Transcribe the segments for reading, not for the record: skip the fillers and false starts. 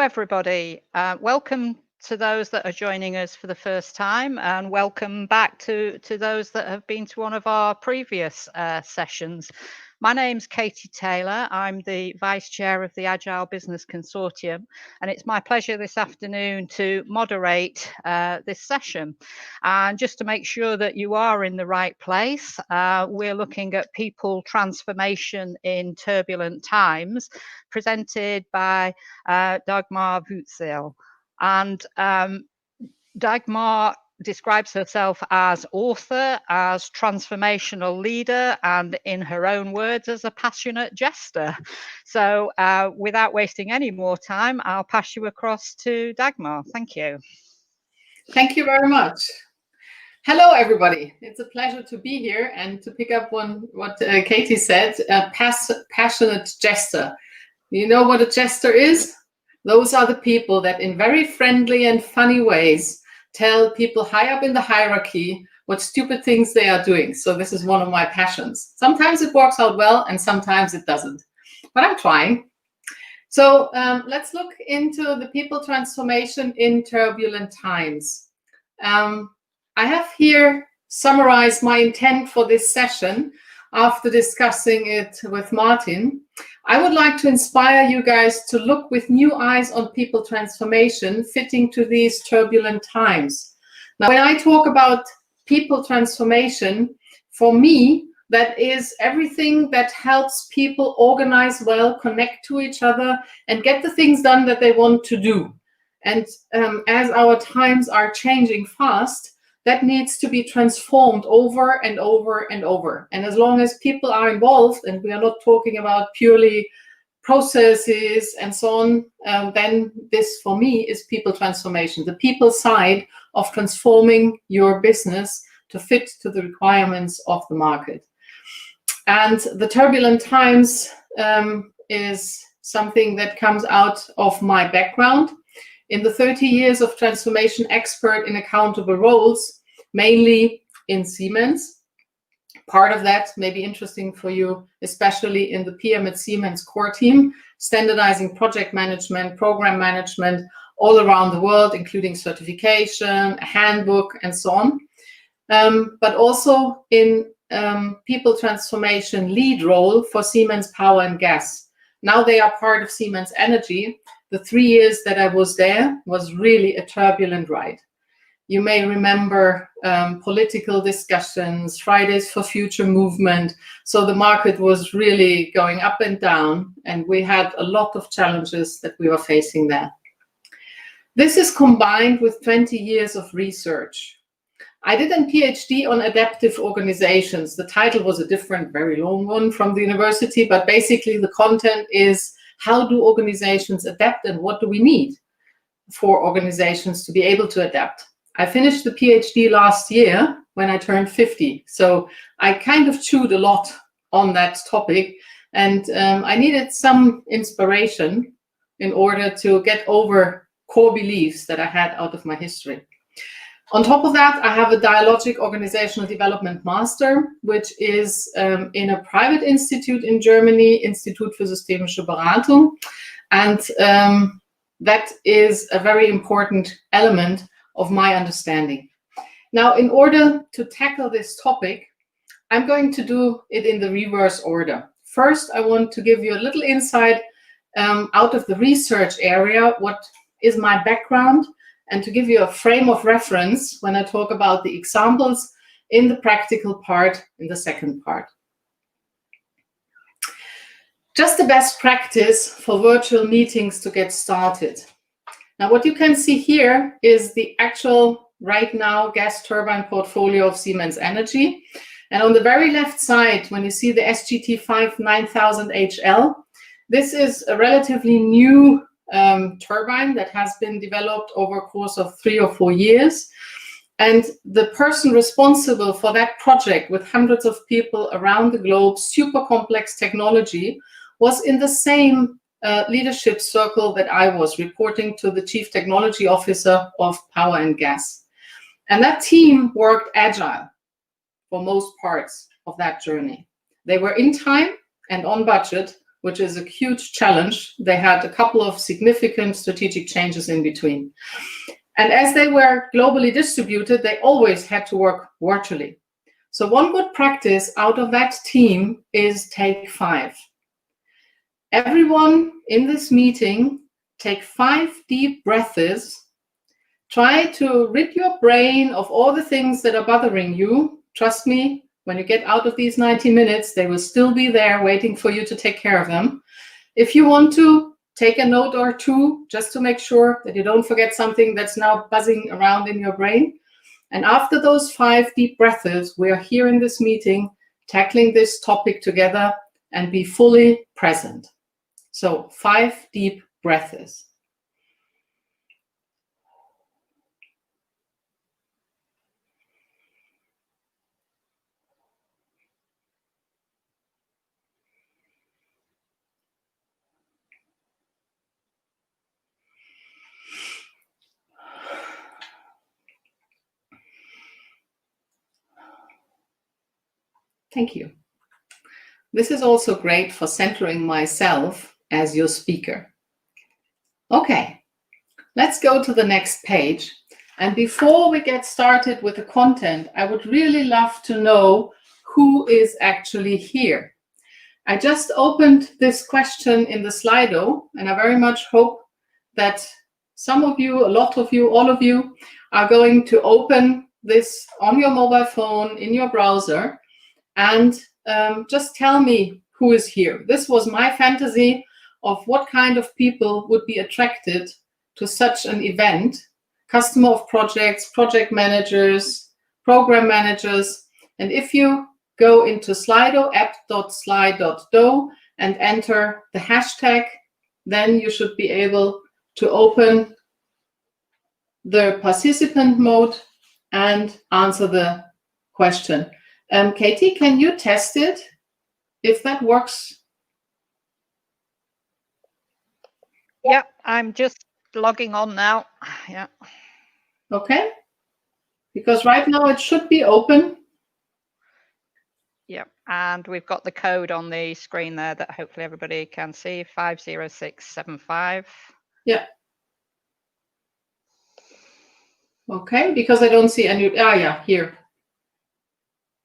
everybody. Welcome to those that are joining us for the first time, and welcome back to those that have been to one of our previous sessions. My name's Katie Taylor. I'm the Vice Chair of the Agile Business Consortium, and it's my pleasure this afternoon to moderate this session. And just to make sure that you are in the right place, we're looking at people transformation in turbulent times, presented by Dagmar Woetzel. And Dagmar describes herself as author, as transformational leader, and in her own words, as a passionate jester. So without wasting any more time, I'll pass you across to Dagmar. Thank you. Thank you very much. Hello, everybody. It's a pleasure to be here and to pick up on what Katie said, passionate jester. You know what a jester is? Those are the people that in very friendly and funny ways tell people high up in the hierarchy what stupid things they are doing. So this is one of my passions. Sometimes it works out well and sometimes it doesn't, but I'm trying. So let's look into the people transformation in turbulent times. I have here summarized my intent for this session after discussing it with Martin. I would like to inspire you guys to look with new eyes on people transformation fitting to these turbulent times. Now, when I talk about people transformation, for me, that is everything that helps people organize well, connect to each other, and get the things done that they want to do. And as our times are changing fast, that needs to be transformed over and over and over. And as long as people are involved, and we are not talking about purely processes and so on, then this, for me, is people transformation, the people side of transforming your business to fit to the requirements of the market. And the turbulent times is something that comes out of my background. In the 30 years of transformation expert in accountable roles, mainly in Siemens. Part of that may be interesting for you, especially in the PM at Siemens core team, standardizing project management, program management, all around the world, including certification, a handbook, and so on. But also in people transformation lead role for Siemens Power and Gas. Now they are part of Siemens Energy. The 3 years that I was there was really a turbulent ride. You may remember political discussions, Fridays for Future movement. So the market was really going up and down, and we had a lot of challenges that we were facing there. This is combined with 20 years of research. I did a PhD on adaptive organizations. The title was a different, very long one from the university, but basically the content is how do organizations adapt and what do we need for organizations to be able to adapt? I finished the PhD last year when I turned 50. So I kind of chewed a lot on that topic, and I needed some inspiration in order to get over core beliefs that I had out of my history. On top of that, I have a Dialogic Organizational Development Master, which is in a private institute in Germany, Institut für Systemische Beratung. And that is a very important element of my understanding. Now, in order to tackle this topic, I'm going to do it in the reverse order. First, I want to give you a little insight out of the research area, what is my background, and to give you a frame of reference when I talk about the examples in the practical part in the second part. Just the best practice for virtual meetings to get started. Now, what you can see here is the actual, right now, gas turbine portfolio of Siemens Energy. And on the very left side, when you see the SGT5 9000HL, this is a relatively new turbine that has been developed over a course of 3 or 4 years. And the person responsible for that project with hundreds of people around the globe, super complex technology, was in the same leadership circle that I was, reporting to the Chief Technology Officer of Power and Gas. And that team worked agile for most parts of that journey. They were in time and on budget which is a huge challenge. They had a couple of significant strategic changes in between. And as they were globally distributed, they always had to work virtually. So one good practice out of that team is take 5. Everyone in this meeting, take 5 deep breaths. Try to rid your brain of all the things that are bothering you. Trust me, when you get out of these 90 minutes, they will still be there waiting for you to take care of them. If you want to, take a note or two just to make sure that you don't forget something that's now buzzing around in your brain. And after those 5 deep breaths, we are here in this meeting tackling this topic together and be fully present. So 5 deep breaths. Thank you. This is also great for centering myself as your speaker. Okay, let's go to the next page. And before we get started with the content, I would really love to know who is actually here. I just opened this question in the Slido, and I very much hope that some of you, a lot of you, all of you are going to open this on your mobile phone, in your browser, and just tell me who is here. This was my fantasy of what kind of people would be attracted to such an event. Customer of projects, project managers, program managers. And if you go into Slido, app.sli.do, and enter the hashtag, then you should be able to open the participant mode and answer the question. Katie, can you test it, if that works? Yeah, I'm just logging on now. Yeah. Okay. Because right now it should be open. Yeah, and we've got the code on the screen there that hopefully everybody can see, 50675. Yeah. Okay, because I don't see any, yeah, here.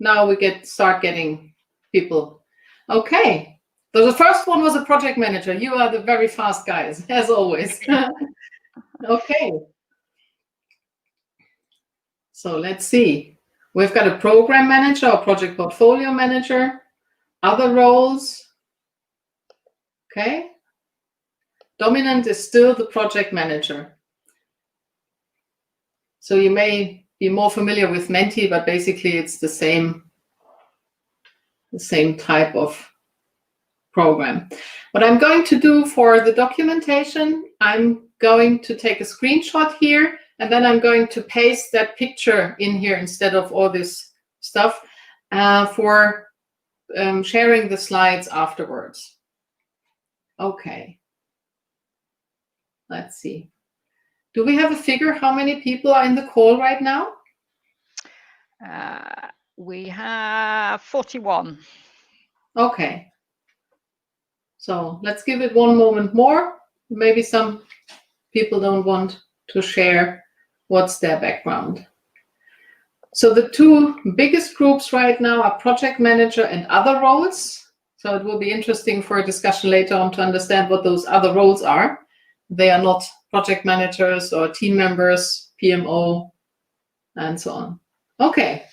Now we start getting people. Okay, so the first one was a project manager. You are the very fast guys, as always. Okay. So let's see. We've got a program manager or project portfolio manager. Other roles. Okay. Dominant is still the project manager. So you may be more familiar with Menti, but basically it's the same type of program. What I'm going to do for the documentation, I'm going to take a screenshot here, and then I'm going to paste that picture in here instead of all this stuff for sharing the slides afterwards. Okay. Let's see. Do we have a figure how many people are in the call right now? We have 41. Okay. So let's give it one moment more. Maybe some people don't want to share what's their background. So the 2 biggest groups right now are project manager and other roles. So it will be interesting for a discussion later on to understand what those other roles are. They are not project managers or team members, PMO, and so on. Okay.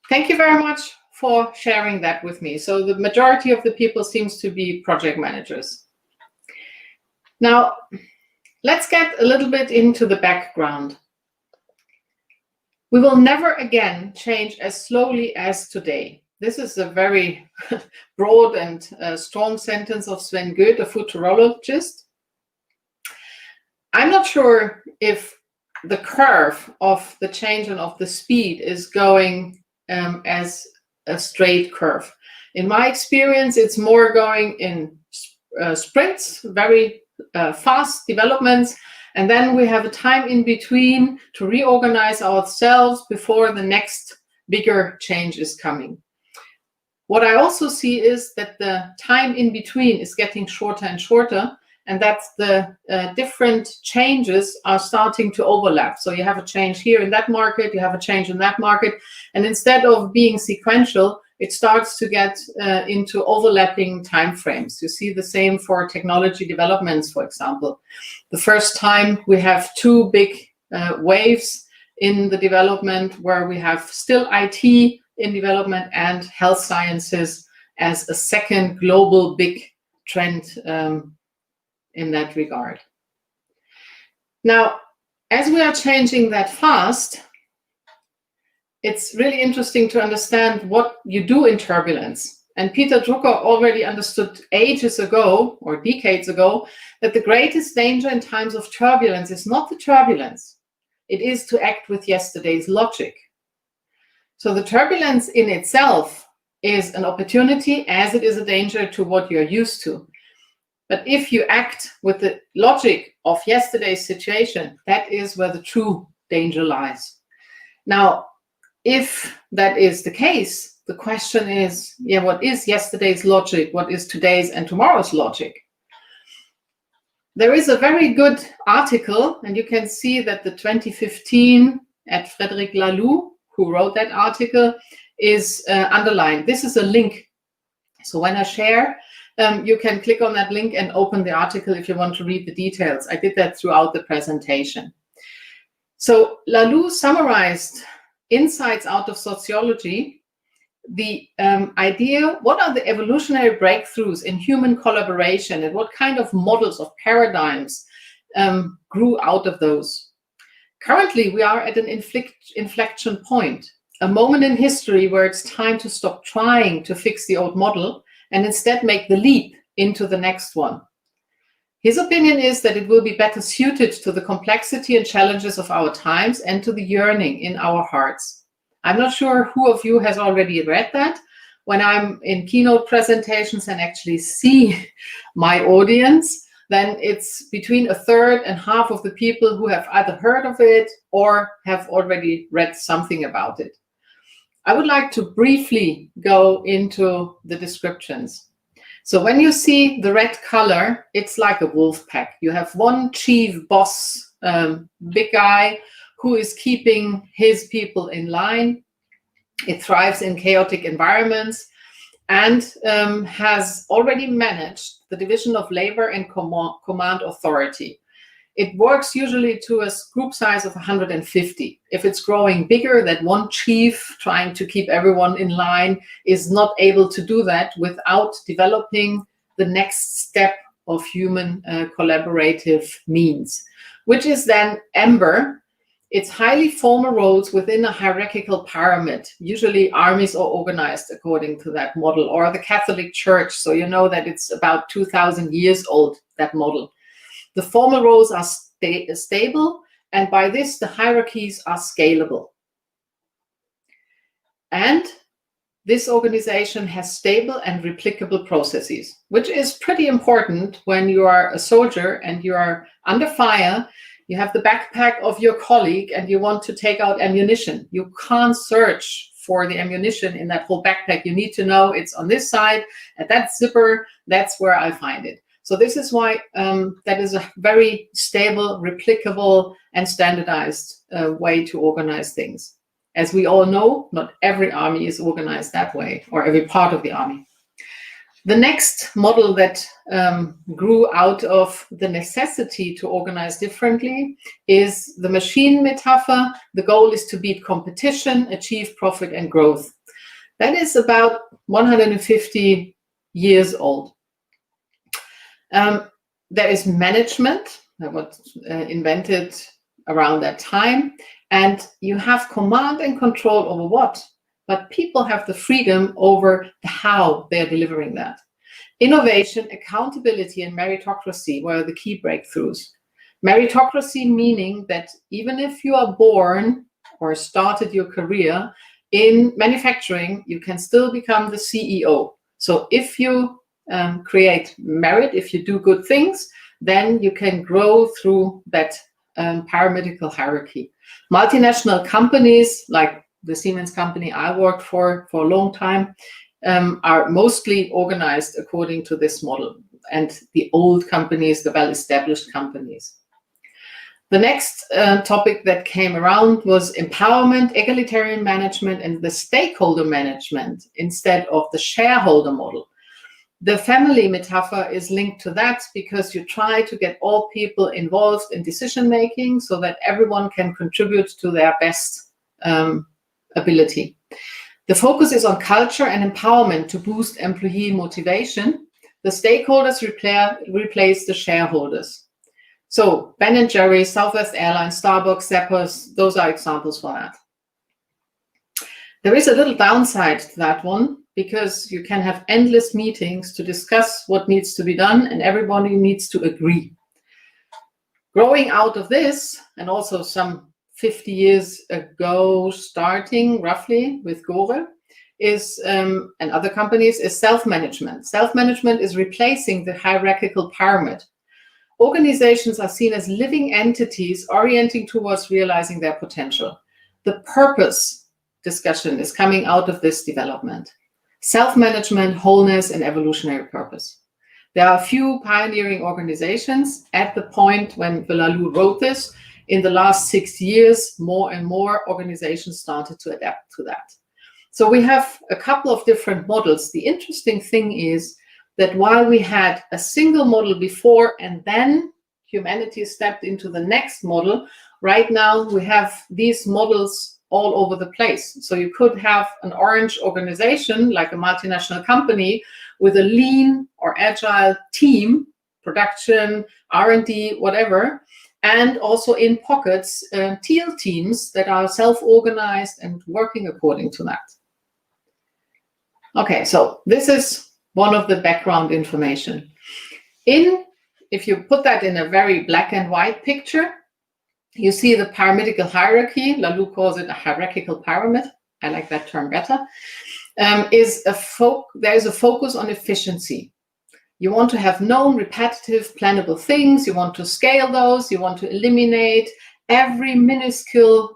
Thank you very much for sharing that with me. So the majority of the people seems to be project managers. Now, let's get a little bit into the background. We will never again change as slowly as today. This is a very broad and strong sentence of Sven Goeth, a futurologist. I'm not sure if the curve of the change and of the speed is going as a straight curve. In my experience, it's more going in sprints, very fast developments, and then we have a time in between to reorganize ourselves before the next bigger change is coming. What I also see is that the time in between is getting shorter and shorter, and that's the different changes are starting to overlap. So you have a change here in that market, you have a change in that market, and instead of being sequential, it starts to get into overlapping timeframes. You see the same for technology developments, for example. The first time we have two big waves in the development where we have still IT in development and health sciences as a second global big trend in that regard. Now, as we are changing that fast, it's really interesting to understand what you do in turbulence. And Peter Drucker already understood ages ago, or decades ago, that the greatest danger in times of turbulence is not the turbulence. It is to act with yesterday's logic. So the turbulence in itself is an opportunity as it is a danger to what you're used to. But if you act with the logic of yesterday's situation, that is where the true danger lies. Now, if that is the case, the question is, what is yesterday's logic? What is today's and tomorrow's logic? There is a very good article, and you can see that the 2015 at Frédéric Laloux, who wrote that article, is underlined. This is a link. So when I share, you can click on that link and open the article if you want to read the details. I did that throughout the presentation. So Laloux summarized insights out of sociology, the idea, what are the evolutionary breakthroughs in human collaboration and what kind of models of paradigms grew out of those. Currently, we are at an inflection point, a moment in history where it's time to stop trying to fix the old model and instead make the leap into the next one. His opinion is that it will be better suited to the complexity and challenges of our times and to the yearning in our hearts. I'm not sure who of you has already read that. When I'm in keynote presentations and actually see my audience, then it's between a third and half of the people who have either heard of it or have already read something about it. I would like to briefly go into the descriptions. So when you see the red color, it's like a wolf pack. You have one chief boss, big guy, who is keeping his people in line. It thrives in chaotic environments and has already managed the division of labor and command authority. It works usually to a group size of 150. If it's growing bigger, that one chief trying to keep everyone in line is not able to do that without developing the next step of human collaborative means, which is then Amber. It's highly formal roles within a hierarchical pyramid. Usually armies are organized according to that model, or the Catholic Church. So you know that it's about 2,000 years old, that model. The formal roles are stable, and by this, the hierarchies are scalable. And this organization has stable and replicable processes, which is pretty important when you are a soldier and you are under fire. You have the backpack of your colleague and you want to take out ammunition. You can't search for the ammunition in that whole backpack. You need to know it's on this side, at that zipper, that's where I find it. So this is why that is a very stable, replicable, and standardized way to organize things. As we all know, not every army is organized that way, or every part of the army. The next model that grew out of the necessity to organize differently is the machine metaphor. The goal is to beat competition, achieve profit and growth. That is about 150 years old. There is management that was invented around that time, and you have command and control over what, but people have the freedom over the how they're delivering that. Innovation, accountability, and meritocracy were the key breakthroughs. Meritocracy meaning that even if you are born or started your career in manufacturing, you can still become the CEO. So if you create merit, if you do good things, then you can grow through that pyramidical hierarchy. Multinational companies like the Siemens company I worked for a long time, are mostly organized according to this model, and the old companies, the well-established companies. The next topic that came around was empowerment, egalitarian management, and the stakeholder management instead of the shareholder model. The family metaphor is linked to that because you try to get all people involved in decision making so that everyone can contribute to their best ability. The focus is on culture and empowerment to boost employee motivation. The stakeholders replace the shareholders. So Ben & Jerry's, Southwest Airlines, Starbucks, Zappos, those are examples for that. There is a little downside to that one because you can have endless meetings to discuss what needs to be done and everybody needs to agree. Growing out of this, and also some 50 years ago starting roughly with Gore, is and other companies, is self-management. Self-management is replacing the hierarchical pyramid. Organizations are seen as living entities orienting towards realizing their potential. The purpose discussion is coming out of this development. Self-management, wholeness, and evolutionary purpose. There are a few pioneering organizations at the point when Lalou wrote this. In the last 6 years, more and more organizations started to adapt to that. So we have a couple of different models. The interesting thing is that while we had a single model before and then humanity stepped into the next model, right now we have these models all over the place. So you could have an orange organization like a multinational company with a lean or agile team, production, R&D, whatever, and also in pockets, teal teams that are self-organized and working according to that. Okay, so this is one of the background information. If you put that in a very black and white picture, you see the pyramidal hierarchy. Lalou calls it a hierarchical pyramid. I like that term better. There is a focus on efficiency. You want to have known, repetitive, plannable things. You want to scale those. You want to eliminate every minuscule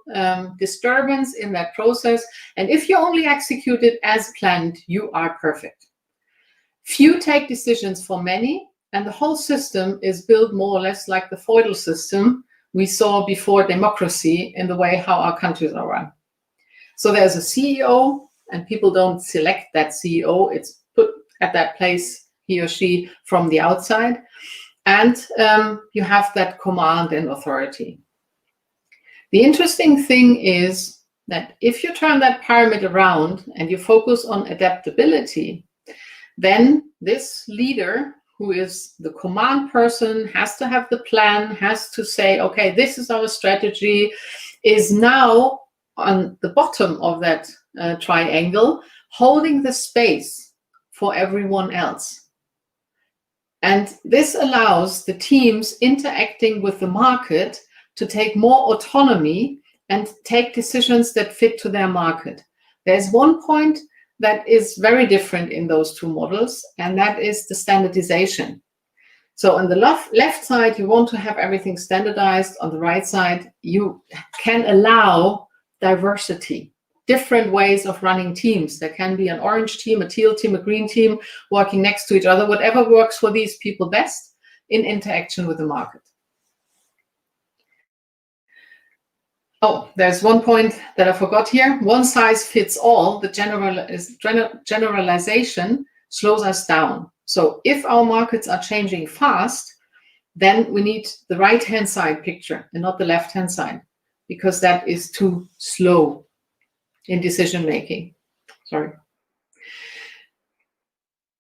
disturbance in that process. And if you only execute it as planned, you are perfect. Few take decisions for many, and the whole system is built more or less like the feudal system we saw before democracy in the way how our countries are run. So there's a CEO, and people don't select that CEO. It's put at that place, he or she, from the outside. And you have that command and authority. The interesting thing is that if you turn that pyramid around and you focus on adaptability, then this leader, who is the command person, has to have the plan, has to say, okay, this is our strategy, is now on the bottom of that triangle, holding the space for everyone else. And this allows the teams interacting with the market to take more autonomy and take decisions that fit to their market. There's one point that is very different in those two models, and that is the standardization. So on the left side, you want to have everything standardized. On the right side, you can allow diversity, different ways of running teams. There can be an orange team, a teal team, a green team working next to each other, whatever works for these people best in interaction with the market. Oh, there's one point that I forgot here. One size fits all. The generalization slows us down. So if our markets are changing fast, then we need the right-hand side picture and not the left-hand side, because that is too slow in decision-making. Sorry.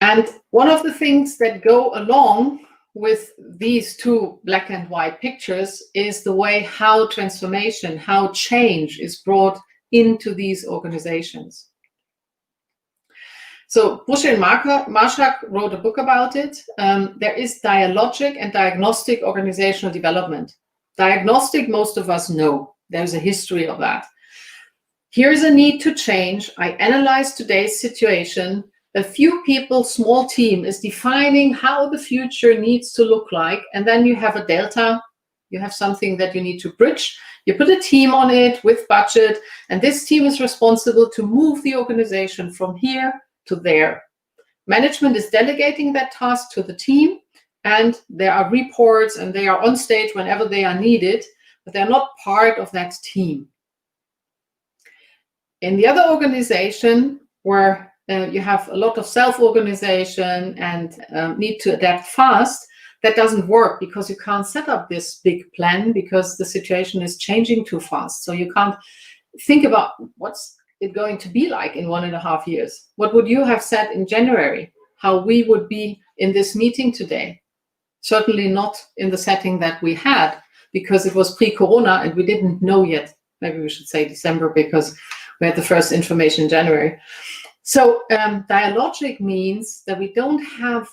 And one of the things that go along with these two black and white pictures is the way how transformation, how change is brought into these organizations. So Busche and Marshak wrote a book about it. There is dialogic and diagnostic organizational development. Diagnostic, most of us know. There's a history of that. Here's a need to change. I analyze today's situation. A few people, small team is defining how the future needs to look like. And then you have a delta. You have something that you need to bridge. You put a team on it with budget. And this team is responsible to move the organization from here to there. Management is delegating that task to the team, and there are reports and they are on stage whenever they are needed, but they're not part of that team. In the other organization, where you have a lot of self-organization and need to adapt fast, that doesn't work because you can't set up this big plan because the situation is changing too fast. So you can't think about what's it going to be like in 1.5 years. What would you have said in January? How we would be in this meeting today? Certainly not in the setting that we had, because it was pre-corona and we didn't know yet. Maybe we should say December, because we had the first information in January. So dialogic means that we don't have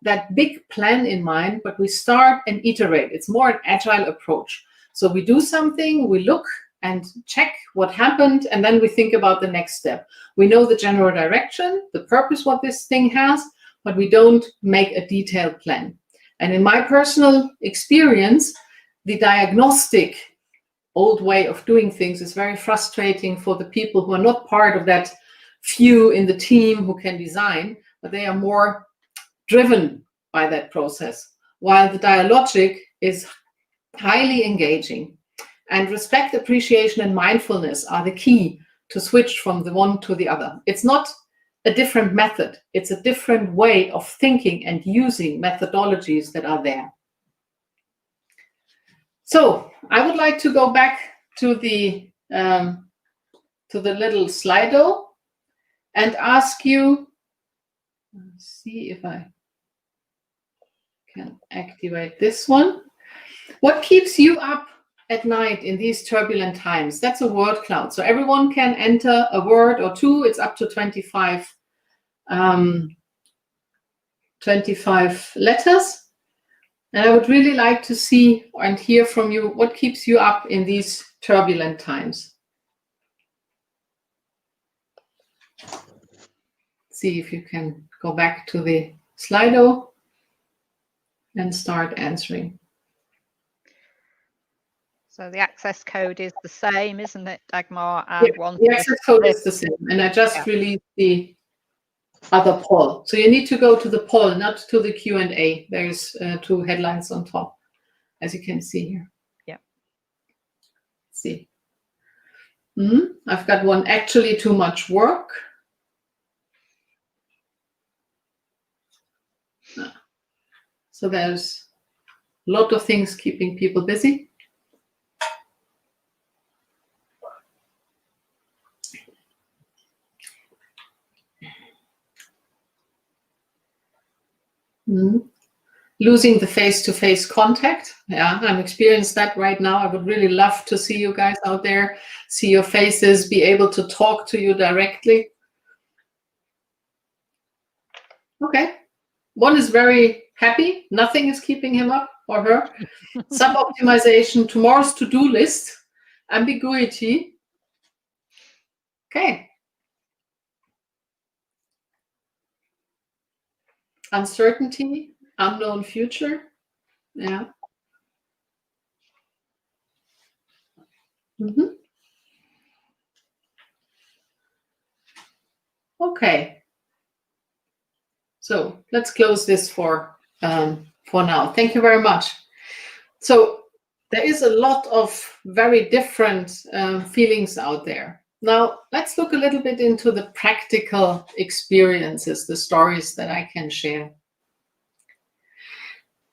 that big plan in mind, but we start and iterate. It's more an agile approach. So we do something, we look and check what happened, and then we think about the next step. We know the general direction, the purpose what this thing has, but we don't make a detailed plan. And in my personal experience, the diagnostic old way of doing things is very frustrating for the people who are not part of that few in the team who can design, but they are more driven by that process, while the dialogic is highly engaging. And respect, appreciation, and mindfulness are the key to switch from the one to the other. It's not a different method. It's a different way of thinking and using methodologies that are there. So I would like to go back to the little Slido and ask you, let's see if I can activate this one. What keeps you up at night in these turbulent times? That's a word cloud. So everyone can enter a word or two. It's up to 25 letters. And I would really like to see and hear from you what keeps you up in these turbulent times. See if you can go back to the Slido and start answering. So the access code is the same, isn't it, Dagmar? And the access code is the same. And I just released the other poll. So you need to go to the poll, not to the Q&A. There's 2 headlines on top, as you can see here. Yeah. Let's see. I've got one, actually too much work. So there's a lot of things keeping people busy. Losing the face-to-face contact. Yeah, I'm experiencing that right now. I would really love to see you guys out there, see your faces, be able to talk to you directly. Okay. One is very happy. Nothing is keeping him up or her. Sub-optimization, tomorrow's to-do list, ambiguity. Okay. Uncertainty, unknown future. Yeah. Okay. So let's close this for now. Thank you very much. So there is a lot of very different feelings out there. Now, let's look a little bit into the practical experiences, the stories that I can share.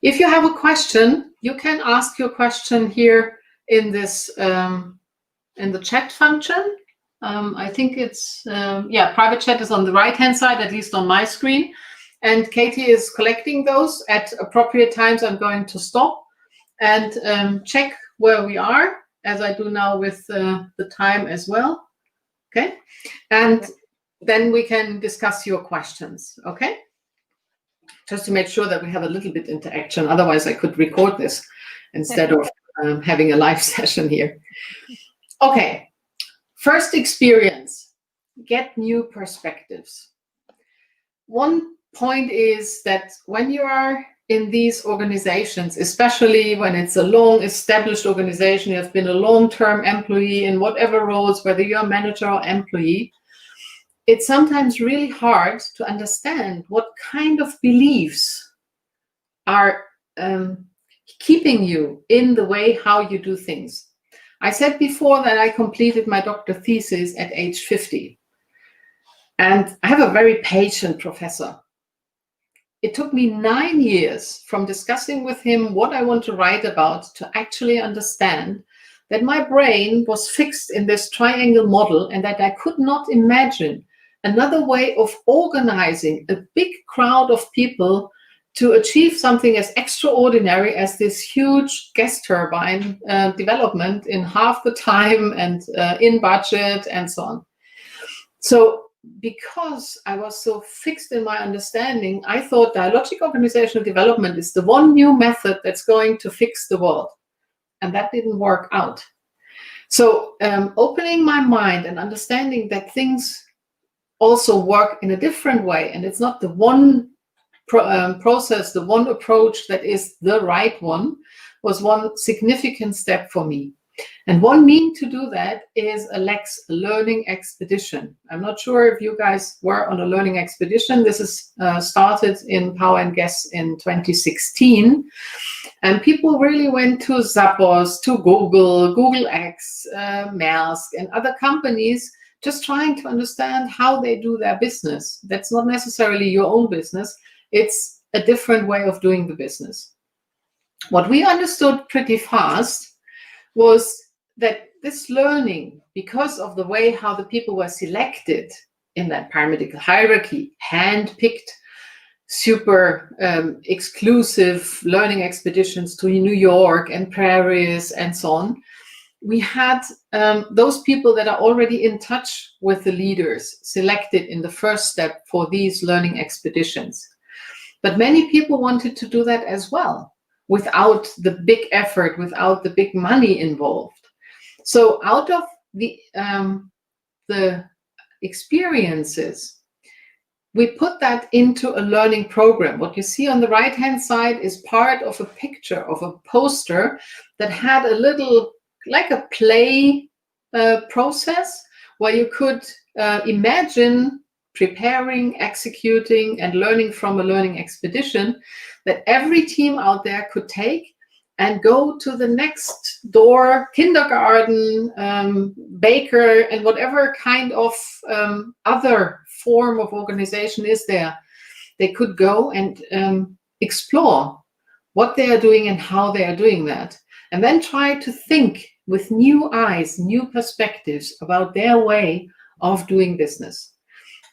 If you have a question, you can ask your question here in this, in the chat function. I think it's, private chat is on the right-hand side, at least on my screen. And Katie is collecting those. At appropriate times, I'm going to stop and check where we are, as I do now with the time as well. Okay, and then we can discuss your questions, okay? Just to make sure that we have a little bit interaction. Otherwise, I could record this instead of having a live session here. Okay, first experience, get new perspectives. One point is that when you are in these organizations, especially when it's a long established organization, you have been a long-term employee in whatever roles, whether you're a manager or employee, it's sometimes really hard to understand what kind of beliefs are keeping you in the way how you do things. I said before that I completed my doctor thesis at age 50. And I have a very patient professor. It took me 9 years from discussing with him what I want to write about to actually understand that my brain was fixed in this triangle model and that I could not imagine another way of organizing a big crowd of people to achieve something as extraordinary as this huge gas turbine development in half the time and in budget and so on. So because I was so fixed in my understanding, I thought dialogic organizational development is the one new method that's going to fix the world. And that didn't work out. So opening my mind and understanding that things also work in a different way, and it's not the one process, the one approach that is the right one, was one significant step for me. And one means to do that is a learning expedition. I'm not sure if you guys were on a learning expedition. This is started in Power and Gas in 2016. And people really went to Zappos, to Google X, Maersk, and other companies, just trying to understand how they do their business. That's not necessarily your own business. It's a different way of doing the business. What we understood pretty fast was that this learning, because of the way how the people were selected in that paramedical hierarchy, hand-picked, super exclusive learning expeditions to New York and Paris and so on, we had those people that are already in touch with the leaders selected in the first step for these learning expeditions. But many people wanted to do that as well, without the big effort, without the big money involved. So out of the experiences, we put that into a learning program. What you see on the right-hand side is part of a picture of a poster that had a little, like a play process, where you could imagine preparing, executing, and learning from a learning expedition that every team out there could take and go to the next door, kindergarten, baker, and whatever kind of other form of organization is there. They could go and explore what they are doing and how they are doing that, and then try to think with new eyes, new perspectives about their way of doing business.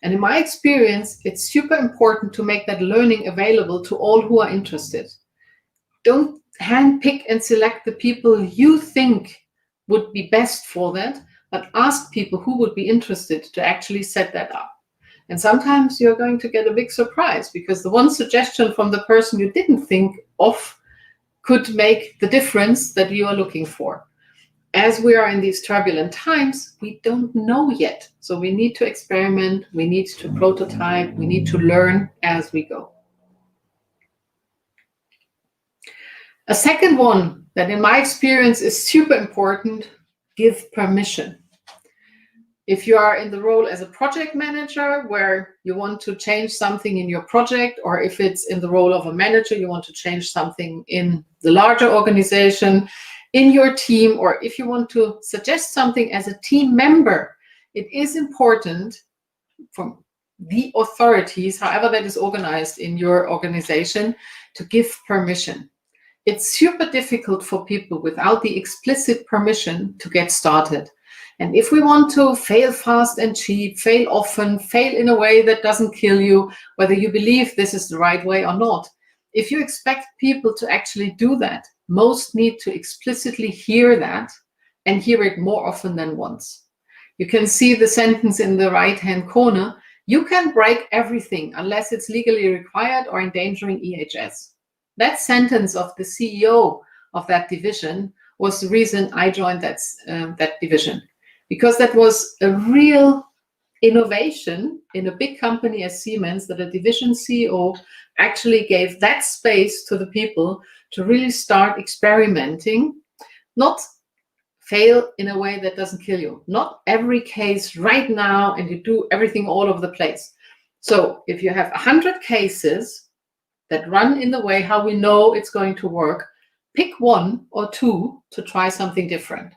And in my experience, it's super important to make that learning available to all who are interested. Don't handpick and select the people you think would be best for that, but ask people who would be interested to actually set that up. And sometimes you're going to get a big surprise, because the one suggestion from the person you didn't think of could make the difference that you are looking for. As we are in these turbulent times, we don't know yet. So we need to experiment, we need to prototype, we need to learn as we go. A second one that in my experience is super important, give permission. If you are in the role as a project manager where you want to change something in your project, or if it's in the role of a manager, you want to change something in the larger organization, in your team, or if you want to suggest something as a team member, it is important from the authorities, however that is organized in your organization, to give permission. It's super difficult for people without the explicit permission to get started. And if we want to fail fast and cheap, fail often, fail in a way that doesn't kill you, whether you believe this is the right way or not, if you expect people to actually do that, most need to explicitly hear that and hear it more often than once. You can see the sentence in the right-hand corner, you can break everything unless it's legally required or endangering EHS. That sentence of the CEO of that division was the reason I joined that division, because that was a real innovation in a big company as Siemens, that a division CEO actually gave that space to the people to really start experimenting, not fail in a way that doesn't kill you. Not every case right now, and you do everything all over the place. So if you have 100 cases that run in the way how we know it's going to work, pick 1 or 2 to try something different.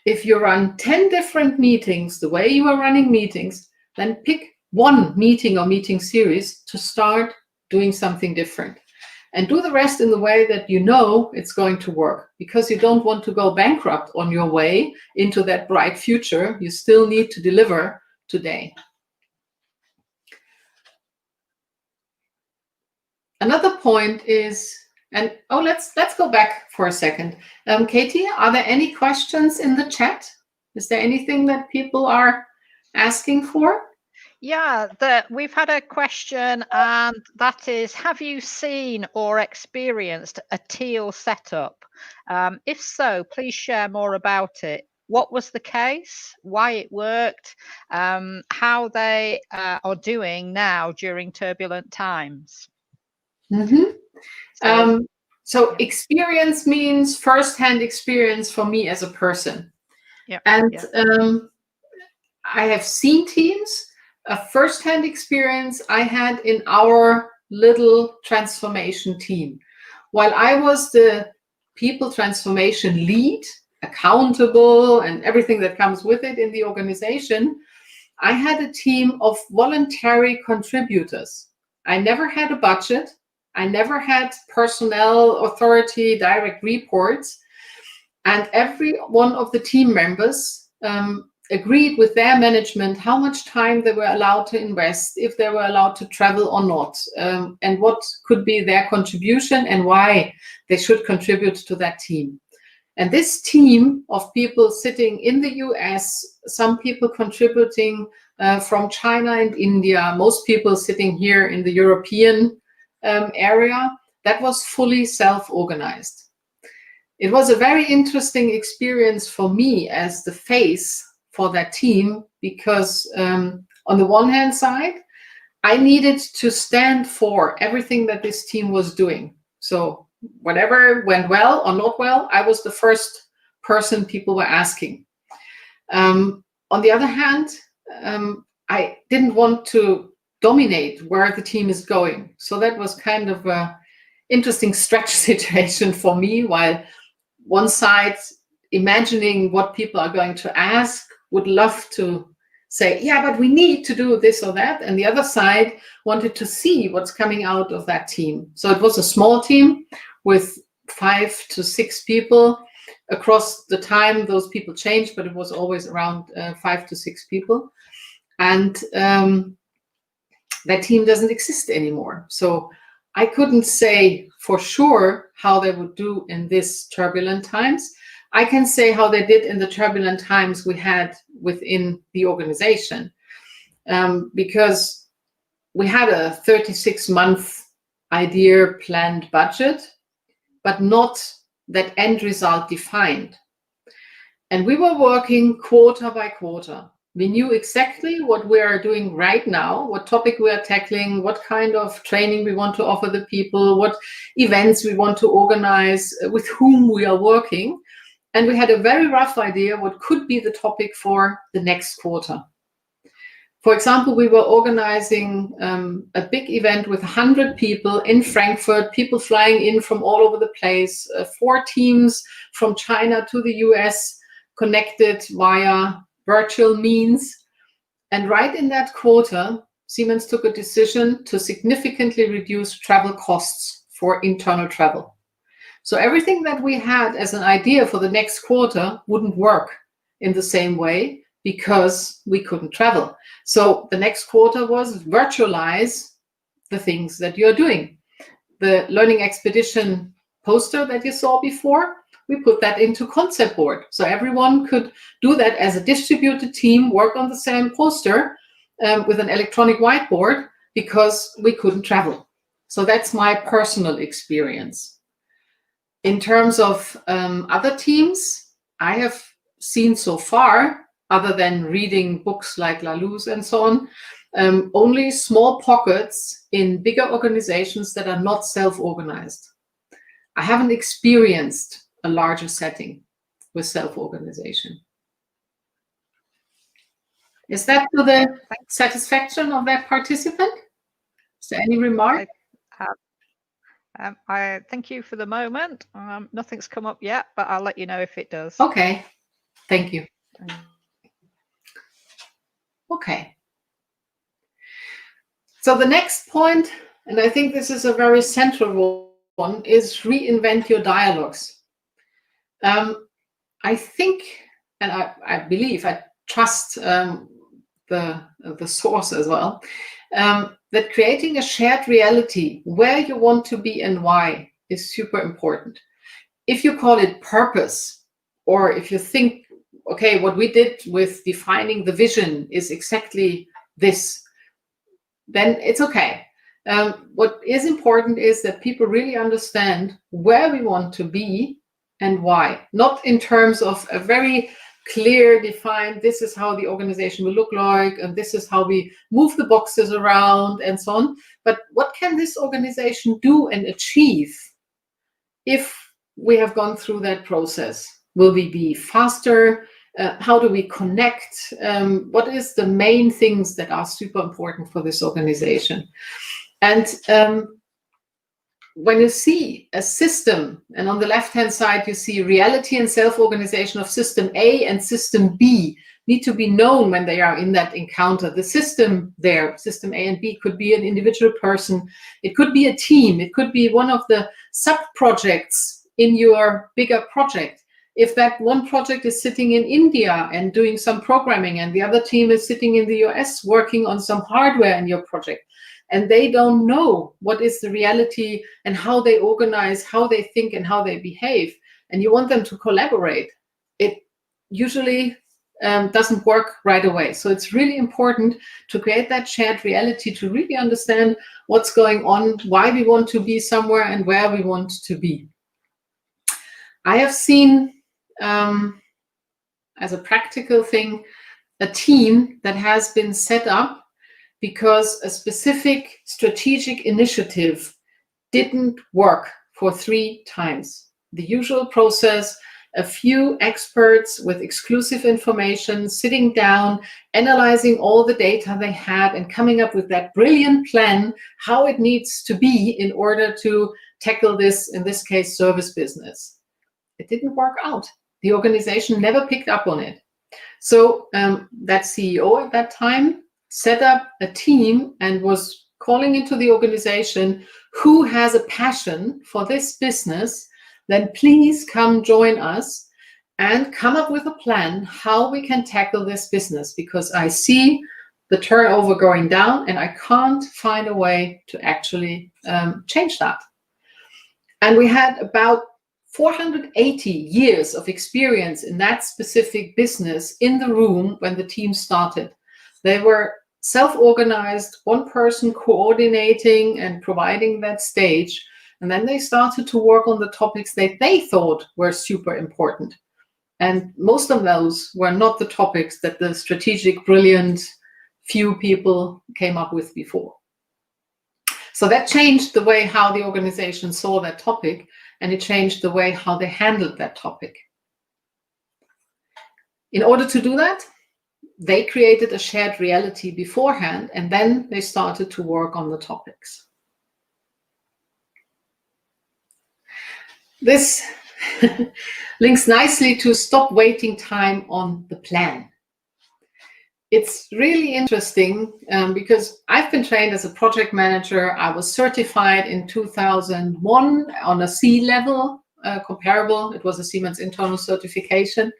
If you run 10 different meetings the way you are running meetings, then pick 1 meeting or meeting series to start doing something different. And do the rest in the way that you know it's going to work, because you don't want to go bankrupt on your way into that bright future. You still need to deliver today. Another point is, and let's go back for a second. Katie, are there any questions in the chat? Is there anything that people are asking for? Yeah, we've had a question, and that is, have you seen or experienced a teal setup? If so, please share more about it. What was the case, why it worked, how they are doing now during turbulent times? Mm-hmm. So experience means first-hand experience for me as a person. Yeah. And I have seen teams. A first-hand experience I had in our little transformation team. While I was the people transformation lead, accountable, and everything that comes with it in the organization, I had a team of voluntary contributors. I never had a budget. I never had personnel authority direct reports. And every one of the team members agreed with their management how much time they were allowed to invest, if they were allowed to travel or not, and what could be their contribution and why they should contribute to that team. And this team of people sitting in the US, some people contributing from China and India, most people sitting here in the European area, that was fully self-organized. It was a very interesting experience for me as the face for that team, because on the one hand side, I needed to stand for everything that this team was doing. So whatever went well or not well, I was the first person people were asking. On the other hand, I didn't want to dominate where the team is going. So that was kind of an interesting stretch situation for me, while one side, imagining what people are going to ask, would love to say, yeah, but we need to do this or that. And the other side wanted to see what's coming out of that team. So it was a small team with 5 to 6 people. Across the time, those people changed, but it was always around 5 to 6 people. And that team doesn't exist anymore. So I couldn't say for sure how they would do in this turbulent times. I can say how they did in the turbulent times we had within the organization, because we had a 36-month idea planned budget, but not that end result defined. And we were working quarter by quarter. We knew exactly what we are doing right now, what topic we are tackling, what kind of training we want to offer the people, what events we want to organize, with whom we are working. And we had a very rough idea what could be the topic for the next quarter. For example, we were organizing a big event with 100 people in Frankfurt, people flying in from all over the place, 4 teams from China to the US, connected via virtual means. And right in that quarter, Siemens took a decision to significantly reduce travel costs for internal travel. So everything that we had as an idea for the next quarter wouldn't work in the same way because we couldn't travel. So the next quarter was virtualize the things that you're doing. The Learning Expedition poster that you saw before, we put that into concept board. So everyone could do that as a distributed team, work on the same poster with an electronic whiteboard, because we couldn't travel. So that's my personal experience. In terms of other teams, I have seen so far, other than reading books like Laloux's and so on, only small pockets in bigger organizations that are not self-organized. I haven't experienced a larger setting. with self-organization. Is that to the satisfaction of that participant? Is there any remark? I thank you for the moment. Nothing's come up yet, but I'll let you know if it does. Okay, thank you. Okay. So the next point, and I think this is a very central one, is reinvent your dialogues. I think, and I believe, I trust the source as well, that creating a shared reality where you want to be and why is super important. If you call it purpose, or if you think, okay, what we did with defining the vision is exactly this, then it's okay. What is important is that people really understand where we want to be and why, not in terms of a very clear, defined, this is how the organization will look like, and this is how we move the boxes around and so on. But what can this organization do and achieve if we have gone through that process? Will we be faster? How do we connect? What is the main things that are super important for this organization? And when you see a system, and on the left-hand side, you see reality and self-organization of system A and system B need to be known when they are in that encounter. The system there, system A and B, could be an individual person. It could be a team. It could be one of the sub-projects in your bigger project. If that one project is sitting in India and doing some programming, and the other team is sitting in the US working on some hardware in your project, and they don't know what is the reality and how they organize, how they think, and how they behave, and you want them to collaborate, it usually doesn't work right away. So it's really important to create that shared reality, to really understand what's going on, why we want to be somewhere, and where we want to be. I have seen, as a practical thing, a team that has been set up because a specific strategic initiative didn't work for 3 times. The usual process, a few experts with exclusive information sitting down, analyzing all the data they had, and coming up with that brilliant plan, how it needs to be in order to tackle this, in this case, service business. It didn't work out. The organization never picked up on it. So that CEO at that time set up a team and was calling into the organization, who has a passion for this business, then please come join us and come up with a plan how we can tackle this business, because I see the turnover going down and I can't find a way to actually change that. And we had about 480 years of experience in that specific business in the room when the team started. They were self-organized, one person coordinating and providing that stage. And then they started to work on the topics that they thought were super important. And most of those were not the topics that the strategic, brilliant few people came up with before. So that changed the way how the organization saw that topic, and it changed the way how they handled that topic. In order to do that, they created a shared reality beforehand, and then they started to work on the topics. This links nicely to stop waiting time on the plan. It's really interesting because I've been trained as a project manager. I was certified in 2001 on a C level comparable. It was a Siemens internal certification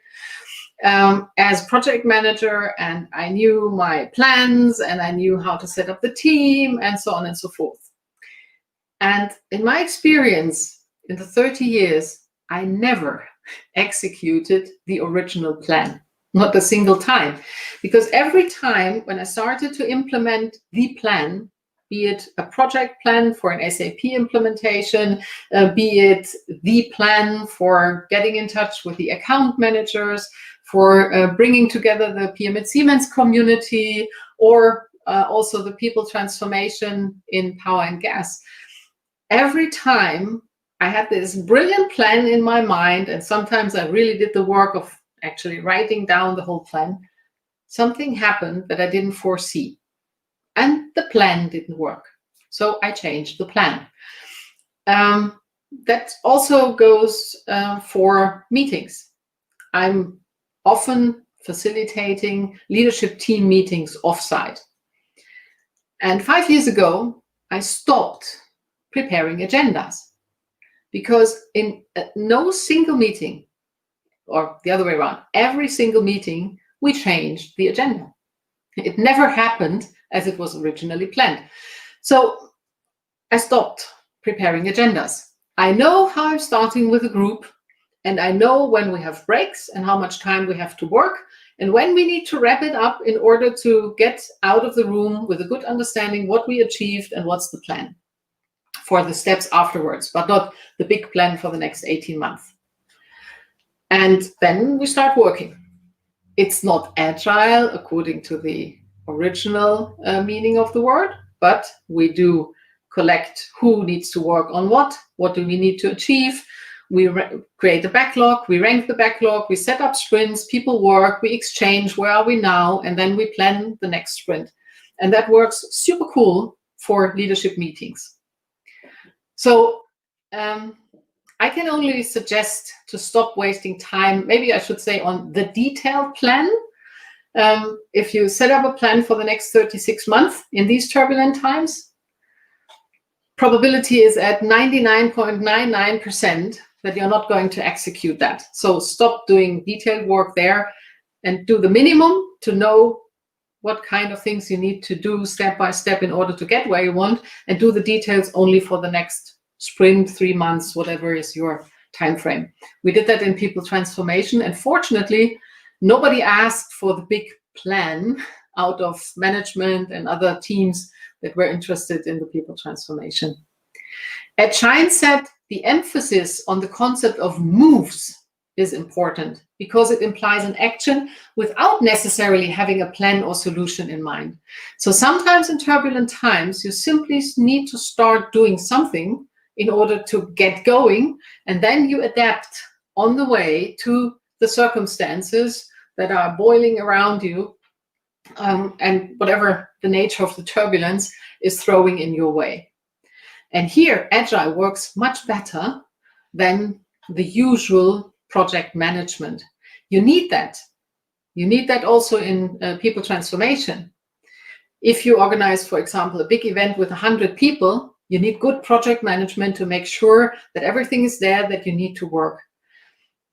as project manager, and I knew my plans and I knew how to set up the team and so on and so forth. And in my experience in the 30 years, I never executed the original plan. Not a single time, because every time when I started to implement the plan, be it a project plan for an SAP implementation, be it the plan for getting in touch with the account managers, for bringing together the PM at Siemens community, or also the people transformation in power and gas. Every time I had this brilliant plan in my mind, and sometimes I really did the work of actually writing down the whole plan. Something happened that I didn't foresee, and the plan didn't work. So I changed the plan. That also goes for meetings. I'm often facilitating leadership team meetings offsite. And 5 years ago, I stopped preparing agendas because in no single meeting, or the other way around, every single meeting, we changed the agenda. It never happened as it was originally planned. So I stopped preparing agendas. I know how I'm starting with a group, and I know when we have breaks and how much time we have to work, and when we need to wrap it up in order to get out of the room with a good understanding what we achieved and what's the plan for the steps afterwards, but not the big plan for the next 18 months. And then we start working. It's not agile according to the original meaning of the word, but we do collect who needs to work on what do we need to achieve. We create a backlog, we rank the backlog, we set up sprints, people work, we exchange, where are we now, and then we plan the next sprint. And that works super cool for leadership meetings. So I can only suggest to stop wasting time, maybe I should say, on the detailed plan. If you set up a plan for the next 36 months in these turbulent times, probability is at 99.99% that you're not going to execute that. So stop doing detailed work there and do the minimum to know what kind of things you need to do step by step in order to get where you want, and do the details only for the next sprint, 3 months, whatever is your time frame. We did that in people transformation, and fortunately, nobody asked for the big plan out of management and other teams that were interested in the people transformation. At Shine said the emphasis on the concept of moves is important because it implies an action without necessarily having a plan or solution in mind. So sometimes in turbulent times, you simply need to start doing something in order to get going, and then you adapt on the way to the circumstances that are boiling around you, and whatever the nature of the turbulence is throwing in your way. And here, Agile works much better than the usual project management. You need that. You need that also in people transformation. If you organize, for example, a big event with 100 people, you need good project management to make sure that everything is there that you need to work.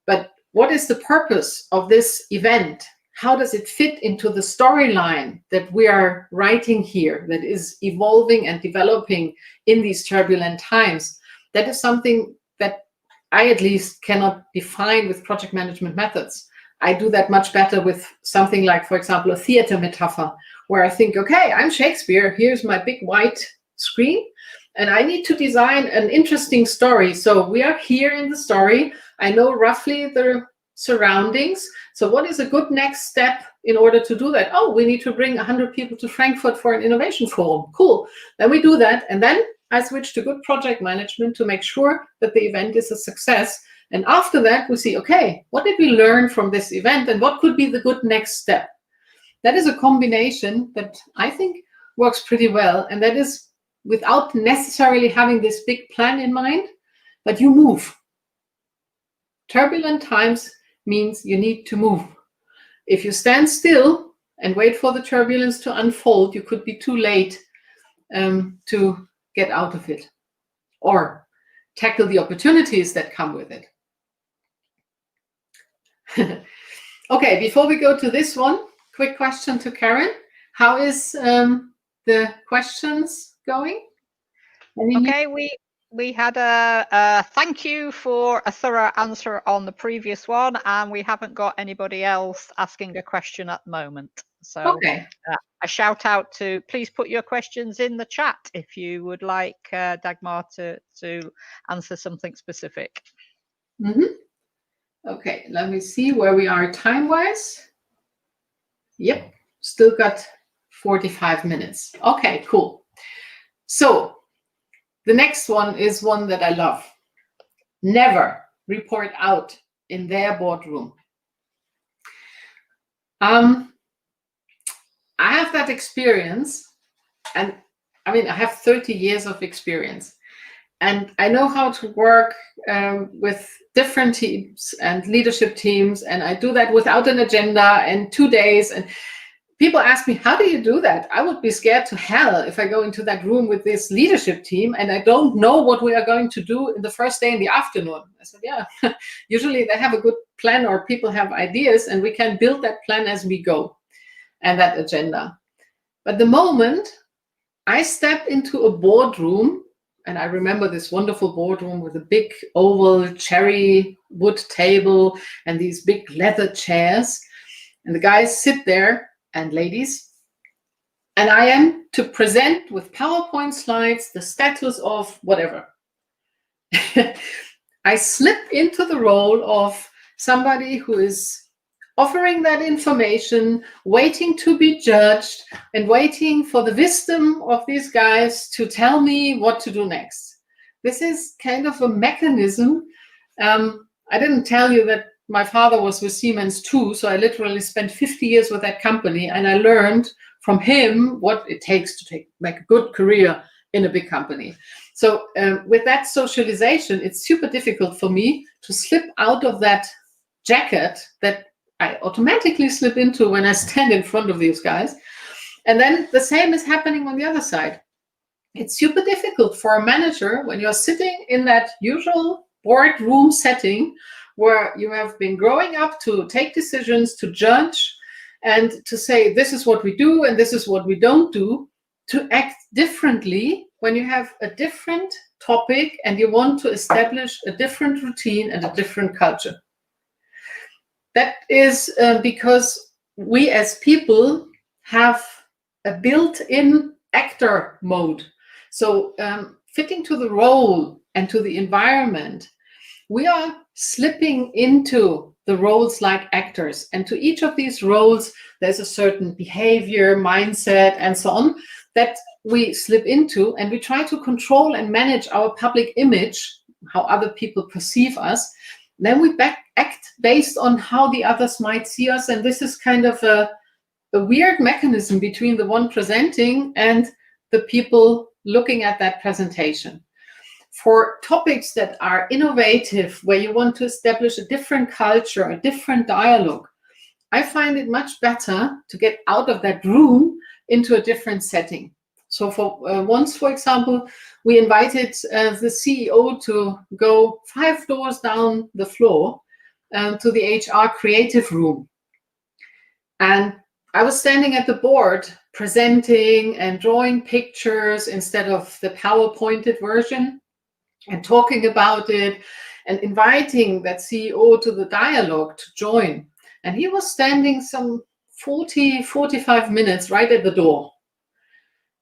But what is the purpose of this event? How does it fit into the storyline that we are writing here, that is evolving and developing in these turbulent times? That is something that I at least cannot define with project management methods. I do that much better with something like, for example, a theater metaphor, where I think, okay, I'm Shakespeare, here's my big white screen, and I need to design an interesting story. So we are here in the story. I know roughly the surroundings. So what is a good next step in order to do that? Oh, we need to bring 100 people to Frankfurt for an innovation forum. Cool. Then we do that. And then I switch to good project management to make sure that the event is a success. And after that, we see, okay, what did we learn from this event and what could be the good next step? That is a combination that I think works pretty well. And that is without necessarily having this big plan in mind, but you move. Turbulent times means you need to move. If you stand still and wait for the turbulence to unfold, you could be too late to get out of it or tackle the opportunities that come with it. Okay, before we go to this one, quick question to Karen. How is the questions going? Okay, we had a thank you for a thorough answer on the previous one, and we haven't got anybody else asking a question at the moment. So okay. A shout out to please put your questions in the chat if you would like Dagmar to answer something specific. Mm-hmm. Okay, let me see where we are time-wise. Yep, still got 45 minutes. Okay, cool. So the next one is one that I love. never report out in their boardroom. I have that experience, and I mean, I have 30 years of experience, and I know how to work with different teams and leadership teams, and I do that without an agenda in 2 days. And people ask me, how do you do that? I would be scared to hell if I go into that room with this leadership team and I don't know what we are going to do in the first day in the afternoon. I said, yeah, usually they have a good plan, or people have ideas, and we can build that plan as we go and that agenda. But the moment I step into a boardroom, and I remember this wonderful boardroom with a big oval cherry wood table and these big leather chairs, and the guys sit there, and ladies, and I am to present with PowerPoint slides the status of whatever. I slip into the role of somebody who is offering that information, waiting to be judged, and waiting for the wisdom of these guys to tell me what to do next. This is kind of a mechanism. I didn't tell you that my father was with Siemens too, so I literally spent 50 years with that company, and I learned from him what it takes to make a good career in a big company. So with that socialization, it's super difficult for me to slip out of that jacket that I automatically slip into when I stand in front of these guys. And then the same is happening on the other side. It's super difficult for a manager when you're sitting in that usual boardroom setting where you have been growing up to take decisions, to judge, and to say, this is what we do and this is what we don't do, to act differently when you have a different topic and you want to establish a different routine and a different culture. That is because we as people have a built-in actor mode. So fitting to the role and to the environment, we are slipping into the roles like actors. And to each of these roles, there's a certain behavior, mindset, and so on that we slip into, and we try to control and manage our public image, how other people perceive us. Then we act based on how the others might see us. And this is kind of a weird mechanism between the one presenting and the people looking at that presentation. For topics that are innovative, where you want to establish a different culture, a different dialogue, I find it much better to get out of that room into a different setting. So for once, for example, we invited the CEO to go 5 doors down the floor to the HR creative room. And I was standing at the board presenting and drawing pictures instead of the PowerPointed version, and talking about it and inviting that CEO to the dialogue to join. And he was standing some 45 minutes right at the door.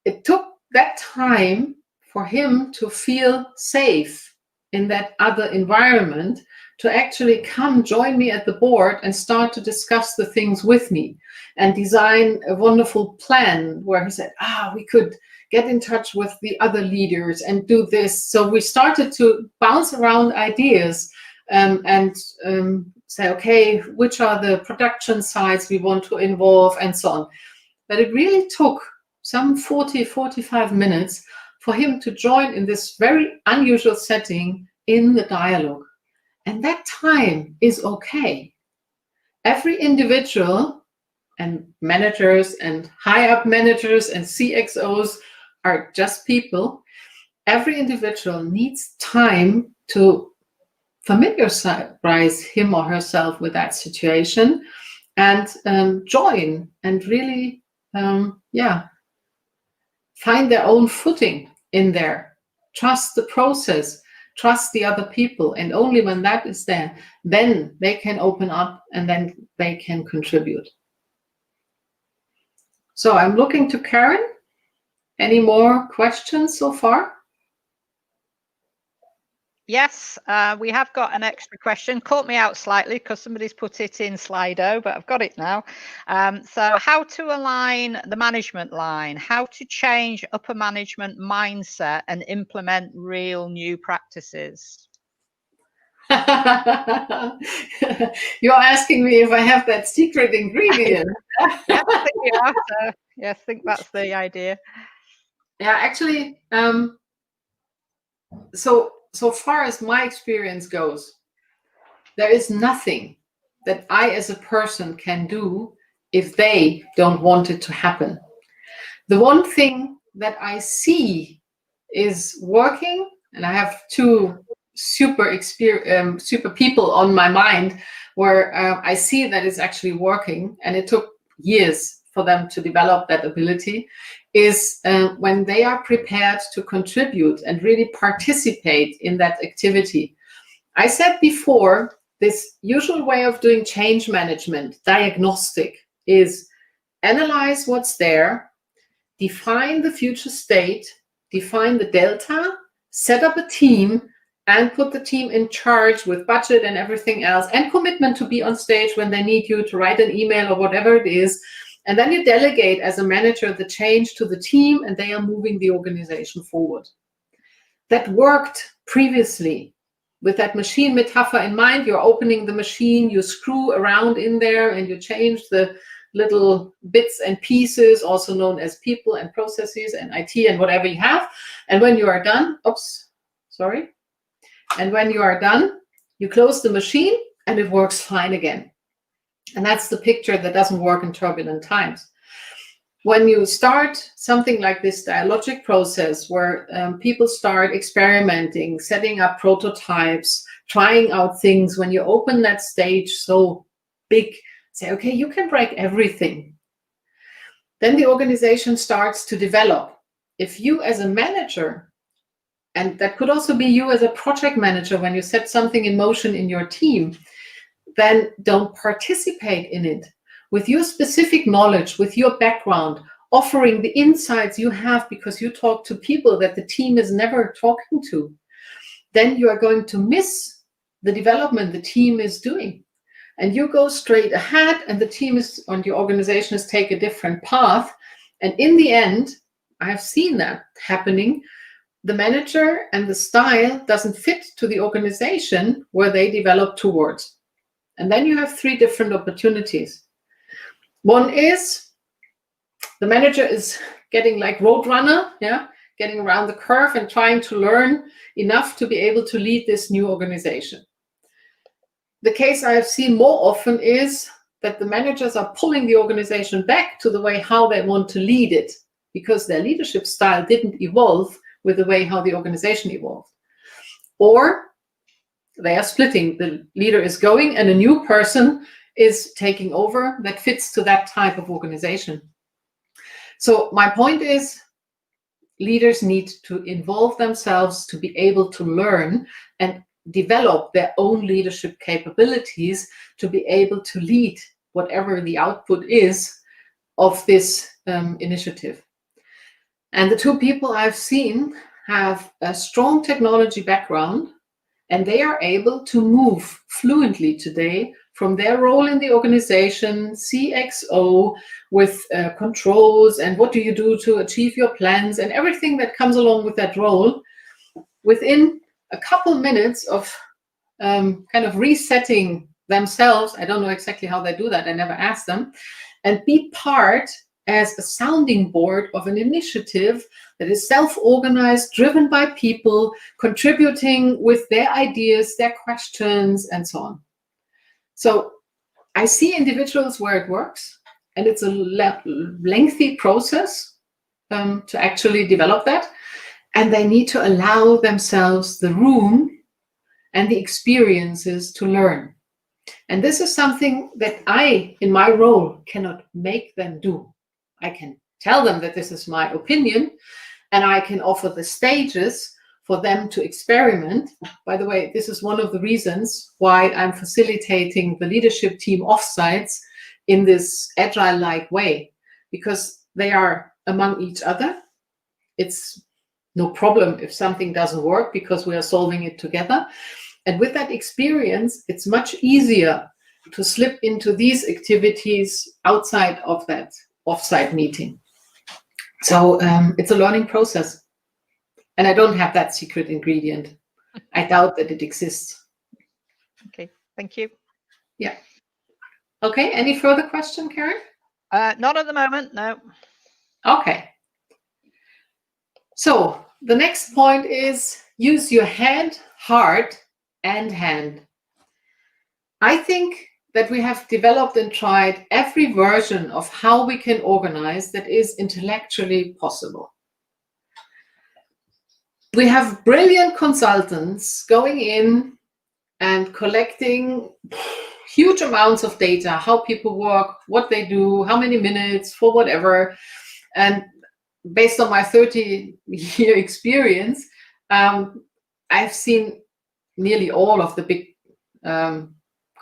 It took that time for him to feel safe in that other environment, to actually come join me at the board and start to discuss the things with me and design a wonderful plan where he said, we could get in touch with the other leaders and do this. So we started to bounce around ideas and say, okay, which are the production sites we want to involve and so on. But it really took some 45 minutes for him to join in this very unusual setting in the dialogue. And that time is okay. Every individual, and managers and high up managers and CXOs are just people. Every individual needs time to familiarize him or herself with that situation and join and really, find their own footing in there. Trust the process, trust the other people. And only when that is there, then they can open up and then they can contribute. So I'm looking to Karen. Any more questions so far? Yes, we have got an extra question. Caught me out slightly because somebody's put it in Slido, but I've got it now. So how to align the management line, how to change upper management mindset and implement real new practices? You're asking me if I have that secret ingredient. Yes, I think you have to. Yes, I think that's the idea. Yeah, actually, so far as my experience goes, there is nothing that I as a person can do if they don't want it to happen. The one thing that I see is working, and I have two super people on my mind where I see that it's actually working, and it took years for them to develop that ability, is when they are prepared to contribute and really participate in that activity. I said before, this usual way of doing change management, diagnostic, is analyze what's there, define the future state, define the delta, set up a team, and put the team in charge with budget and everything else, and commitment to be on stage when they need you to write an email or whatever it is. And then you delegate as a manager the change to the team, and they are moving the organization forward. That worked previously. With that machine metaphor in mind, you're opening the machine, you screw around in there, and you change the little bits and pieces, also known as people and processes and IT and whatever you have. And when you are done, and when you are done, you close the machine and it works fine again. And that's the picture that doesn't work in turbulent times. When you start something like this dialogic process where people start experimenting, setting up prototypes, trying out things, when you open that stage so big, say, okay, you can break everything. Then the organization starts to develop. If you as a manager, and that could also be you as a project manager, when you set something in motion in your team, then don't participate in it. With your specific knowledge, with your background, offering the insights you have because you talk to people that the team is never talking to, then you are going to miss the development the team is doing. And you go straight ahead, and the team is, and your organization is take a different path. And in the end, I have seen that happening. The manager and the style doesn't fit to the organization where they develop towards. And then you have three different opportunities. One is the manager is getting like roadrunner, getting around the curve and trying to learn enough to be able to lead this new organization. The case I have seen more often is that the managers are pulling the organization back to the way how they want to lead it, because their leadership style didn't evolve with the way how the organization evolved. Or they are splitting. The leader is going and a new person is taking over that fits to that type of organization. So my point is, leaders need to involve themselves to be able to learn and develop their own leadership capabilities to be able to lead whatever the output is of this initiative. And the two people I've seen have a strong technology background, and they are able to move fluently today from their role in the organization, CXO, with controls and what do you do to achieve your plans and everything that comes along with that role, within a couple minutes of kind of resetting themselves. I don't know exactly how they do that. I never asked them. And be part as a sounding board of an initiative that is self-organized, driven by people, contributing with their ideas, their questions, and so on. So I see individuals where it works, and it's a lengthy process to actually develop that. And they need to allow themselves the room and the experiences to learn. And this is something that I, in my role, cannot make them do. I can tell them that this is my opinion, and I can offer the stages for them to experiment. By the way, this is one of the reasons why I'm facilitating the leadership team offsites in this agile-like way, because they are among each other. It's no problem if something doesn't work because we are solving it together. And with that experience, it's much easier to slip into these activities outside of that offsite meeting. So it's a learning process. And I don't have that secret ingredient. I doubt that it exists. Okay, thank you. Yeah. Okay, any further question, Karen? Not at the moment, no. Okay. So the next point is use your head, heart, and hand. I think that we have developed and tried every version of how we can organize that is intellectually possible. We have brilliant consultants going in and collecting huge amounts of data, how people work, what they do, how many minutes for whatever. And based on my 30-year experience, I've seen nearly all of the big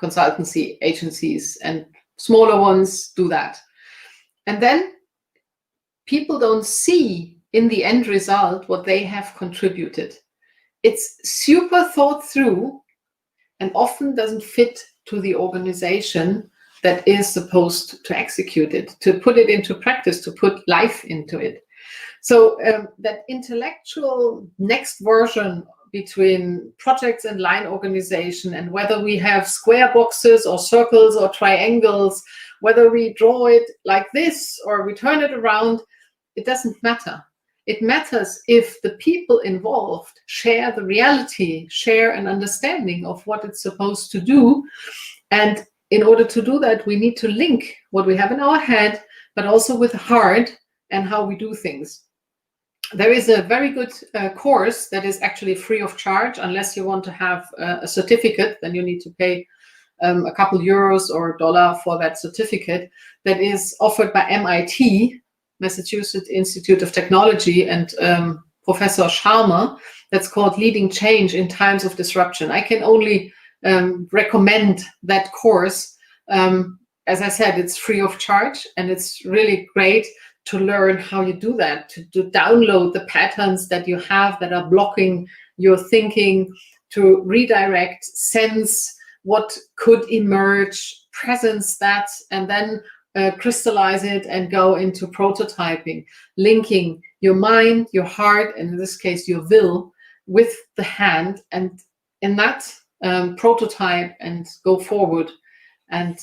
consultancy agencies, and smaller ones do that. And then people don't see in the end result what they have contributed. It's super thought through and often doesn't fit to the organization that is supposed to execute it, to put it into practice, to put life into it. So that intellectual next version between projects and line organization, and whether we have square boxes or circles or triangles, whether we draw it like this or we turn it around, it doesn't matter. It matters if the people involved share the reality, share an understanding of what it's supposed to do. And in order to do that, we need to link what we have in our head, but also with the heart and how we do things. There is a very good course that is actually free of charge, unless you want to have a certificate, then you need to pay a couple euros or $1 for that certificate, that is offered by MIT, Massachusetts Institute of Technology, and Professor Sharma. That's called Leading Change in Times of Disruption. I can only recommend that course. As I said, it's free of charge, and it's really great to learn how you do that, to download the patterns that you have that are blocking your thinking, to redirect, sense what could emerge, presence that, and then crystallize it and go into prototyping, linking your mind, your heart, and in this case, your will, with the hand, and in that prototype and go forward and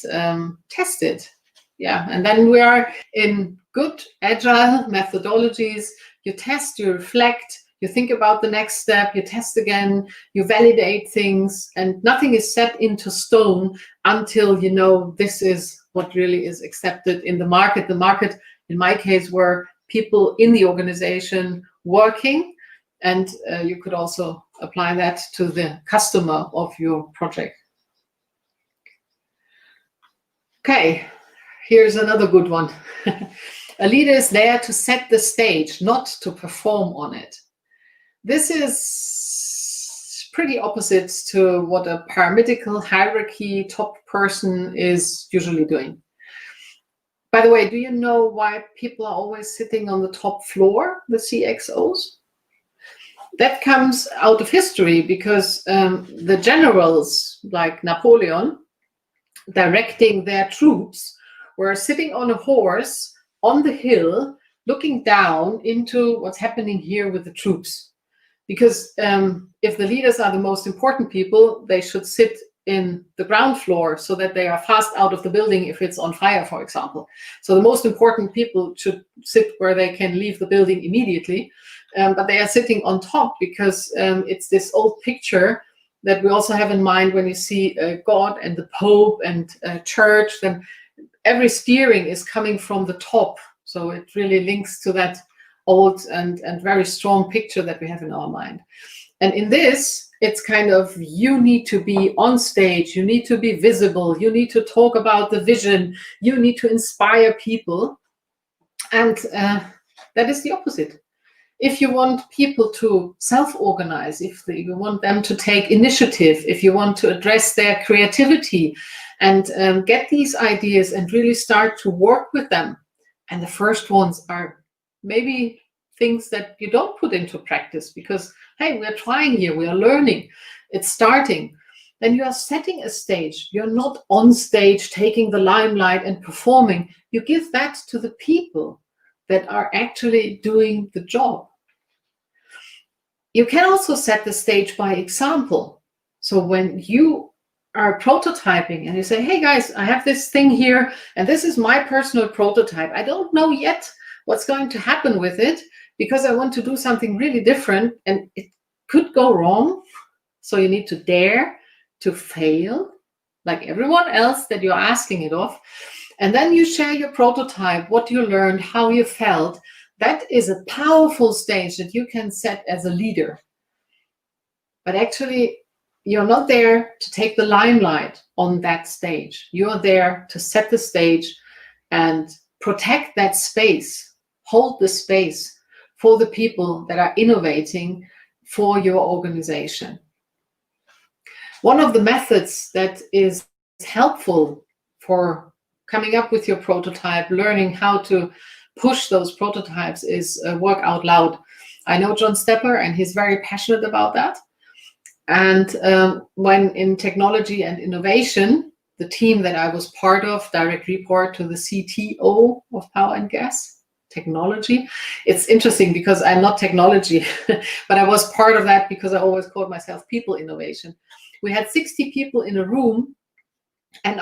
test it. Yeah, and then we are in good agile methodologies. You test, you reflect, you think about the next step, you test again, you validate things, and nothing is set into stone until you know this is what really is accepted in the market. The market, in my case, were people in the organization working, and you could also apply that to the customer of your project. Okay. Here's another good one. A leader is there to set the stage, not to perform on it. This is pretty opposite to what a paramedical hierarchy top person is usually doing. By the way, do you know why people are always sitting on the top floor, the CXOs? That comes out of history because the generals like Napoleon, directing their troops, were sitting on a horse on the hill, looking down into what's happening here with the troops. Because if the leaders are the most important people, they should sit in the ground floor so that they are fast out of the building if it's on fire, for example. So the most important people should sit where they can leave the building immediately. But they are sitting on top because it's this old picture that we also have in mind when you see God and the Pope and church, then every steering is coming from the top. So it really links to that old and very strong picture that we have in our mind. And in this, it's kind of, you need to be on stage, you need to be visible, you need to talk about the vision, you need to inspire people. And that is the opposite. If you want people to self-organize, if you want them to take initiative, if you want to address their creativity and get these ideas and really start to work with them, and the first ones are maybe things that you don't put into practice because, hey, we're trying here, we are learning, it's starting, then you are setting a stage. You're not on stage taking the limelight and performing. You give that to the people that are actually doing the job. You can also set the stage by example. So when you are prototyping and you say, hey guys, I have this thing here and this is my personal prototype. I don't know yet what's going to happen with it because I want to do something really different and it could go wrong. So you need to dare to fail like everyone else that you're asking it of. And then you share your prototype, what you learned, how you felt. That is a powerful stage that you can set as a leader. But actually, you're not there to take the limelight on that stage. You're there to set the stage and protect that space, hold the space for the people that are innovating for your organization. One of the methods that is helpful for coming up with your prototype, learning how to push those prototypes is work out loud. I know John Stepper, and he's very passionate about that. And when in technology and innovation, the team that I was part of, direct report to the CTO of Power and Gas Technology. It's interesting because I'm not technology, but I was part of that because I always called myself people innovation. We had 60 people in a room and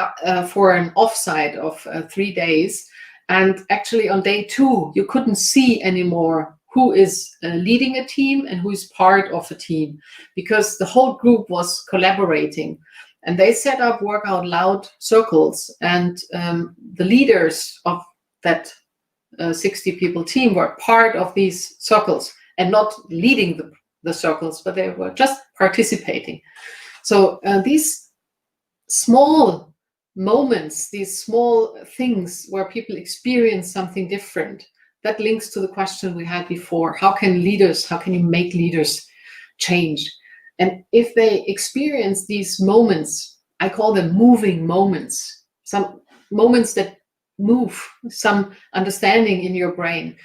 for an offsite of 3 days. And actually on day 2, you couldn't see anymore who is leading a team and who is part of a team, because the whole group was collaborating. And they set up work out loud circles, and the leaders of that 60 people team were part of these circles and not leading the circles, but they were just participating. So these small moments, these small things where people experience something different, that links to the question we had before. How can you make leaders change? And if they experience these moments, I call them moving moments, some moments that move, some understanding in your brain.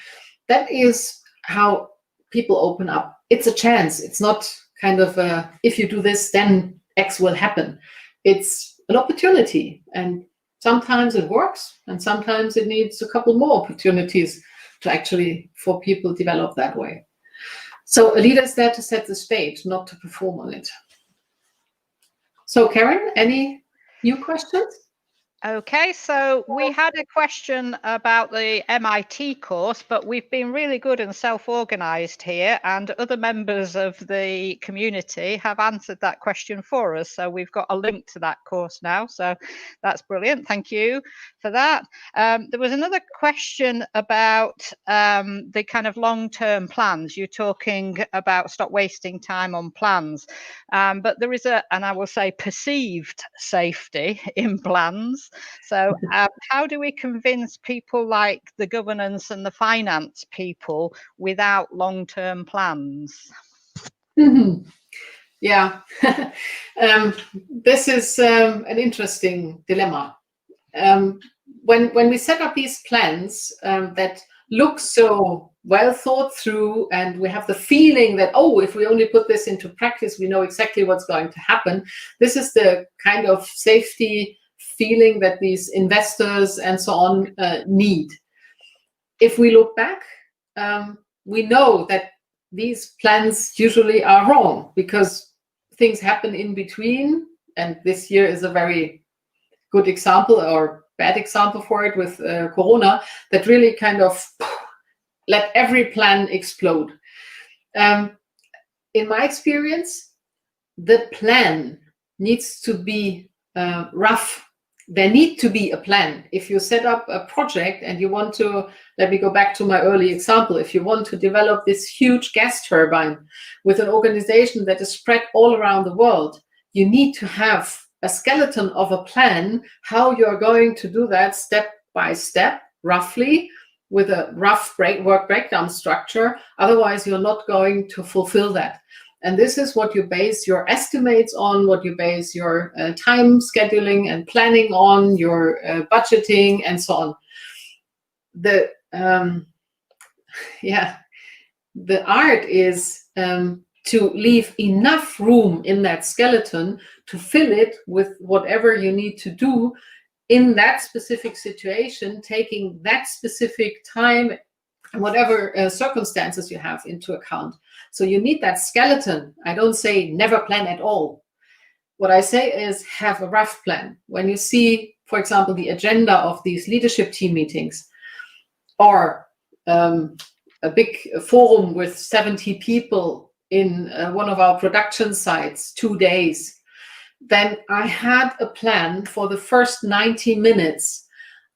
That is how people open up. It's a chance. It's not kind of if you do this, then X will happen. It's an opportunity. And sometimes it works, and sometimes it needs a couple more opportunities to actually, for people, develop that way. So a leader is there to set the stage, not to perform on it. So Karen, any new questions? Okay, so we had a question about the MIT course, but we've been really good and self-organized here, and other members of the community have answered that question for us. So we've got a link to that course now. So that's brilliant. Thank you for that. There was another question about the kind of long-term plans. You're talking about stop wasting time on plans, but there is and I will say, perceived safety in plans. So how do we convince people like the governance and the finance people without long-term plans? Mm-hmm. Yeah, this is an interesting dilemma. When we set up these plans that look so well thought through, and we have the feeling that, oh, if we only put this into practice, we know exactly what's going to happen. This is the kind of safety feeling that these investors and so on need. If we look back, we know that these plans usually are wrong because things happen in between. And this year is a very good example, or bad example for it, with Corona, that really kind of let every plan explode. In my experience, the plan needs to be rough. There need to be a plan. If you set up a project and you want to, let me go back to my early example, if you want to develop this huge gas turbine with an organization that is spread all around the world, you need to have a skeleton of a plan, how you're going to do that step by step, roughly, with a rough work breakdown structure. Otherwise, you're not going to fulfill that. And this is what you base your estimates on, what you base your time scheduling and planning on, your budgeting and so on. The art is to leave enough room in that skeleton to fill it with whatever you need to do in that specific situation, taking that specific time, whatever circumstances you have into account. So you need that skeleton. I don't say never plan at all. what I say is have a rough plan. When you see, for example, the agenda of these leadership team meetings, or a big forum with 70 people in one of our production sites, 2 days, then I had a plan for the first 90 minutes.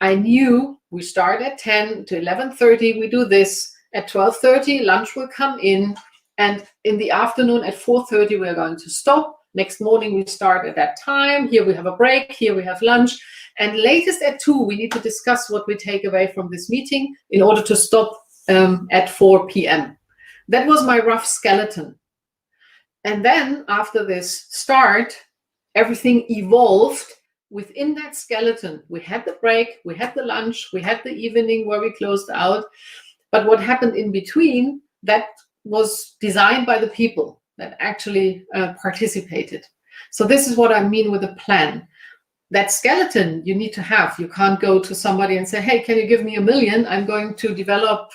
I knew we start at 10 to 11:30, we do this. At 12:30, lunch will come in. And in the afternoon at 4:30, we're going to stop. Next morning, we start at that time. Here we have a break. Here we have lunch. And latest at 2, we need to discuss what we take away from this meeting in order to stop at 4 p.m. That was my rough skeleton. And then after this start, everything evolved within that skeleton. We had the break, we had the lunch, we had the evening where we closed out. But what happened in between, that was designed by the people that actually participated. So this is what I mean with a plan. That skeleton you need to have. You can't go to somebody and say, hey, can you give me $1 million? I'm going to develop,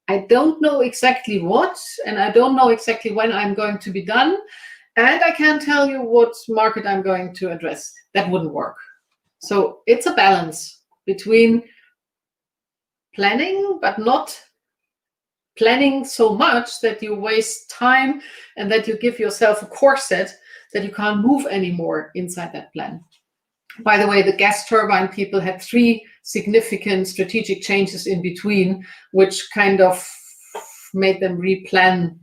I don't know exactly what, and I don't know exactly when I'm going to be done. And I can't tell you what market I'm going to address. That wouldn't work. So it's a balance between planning, but not planning so much that you waste time and that you give yourself a corset that you can't move anymore inside that plan. By the way, the gas turbine people had 3 significant strategic changes in between, which kind of made them replan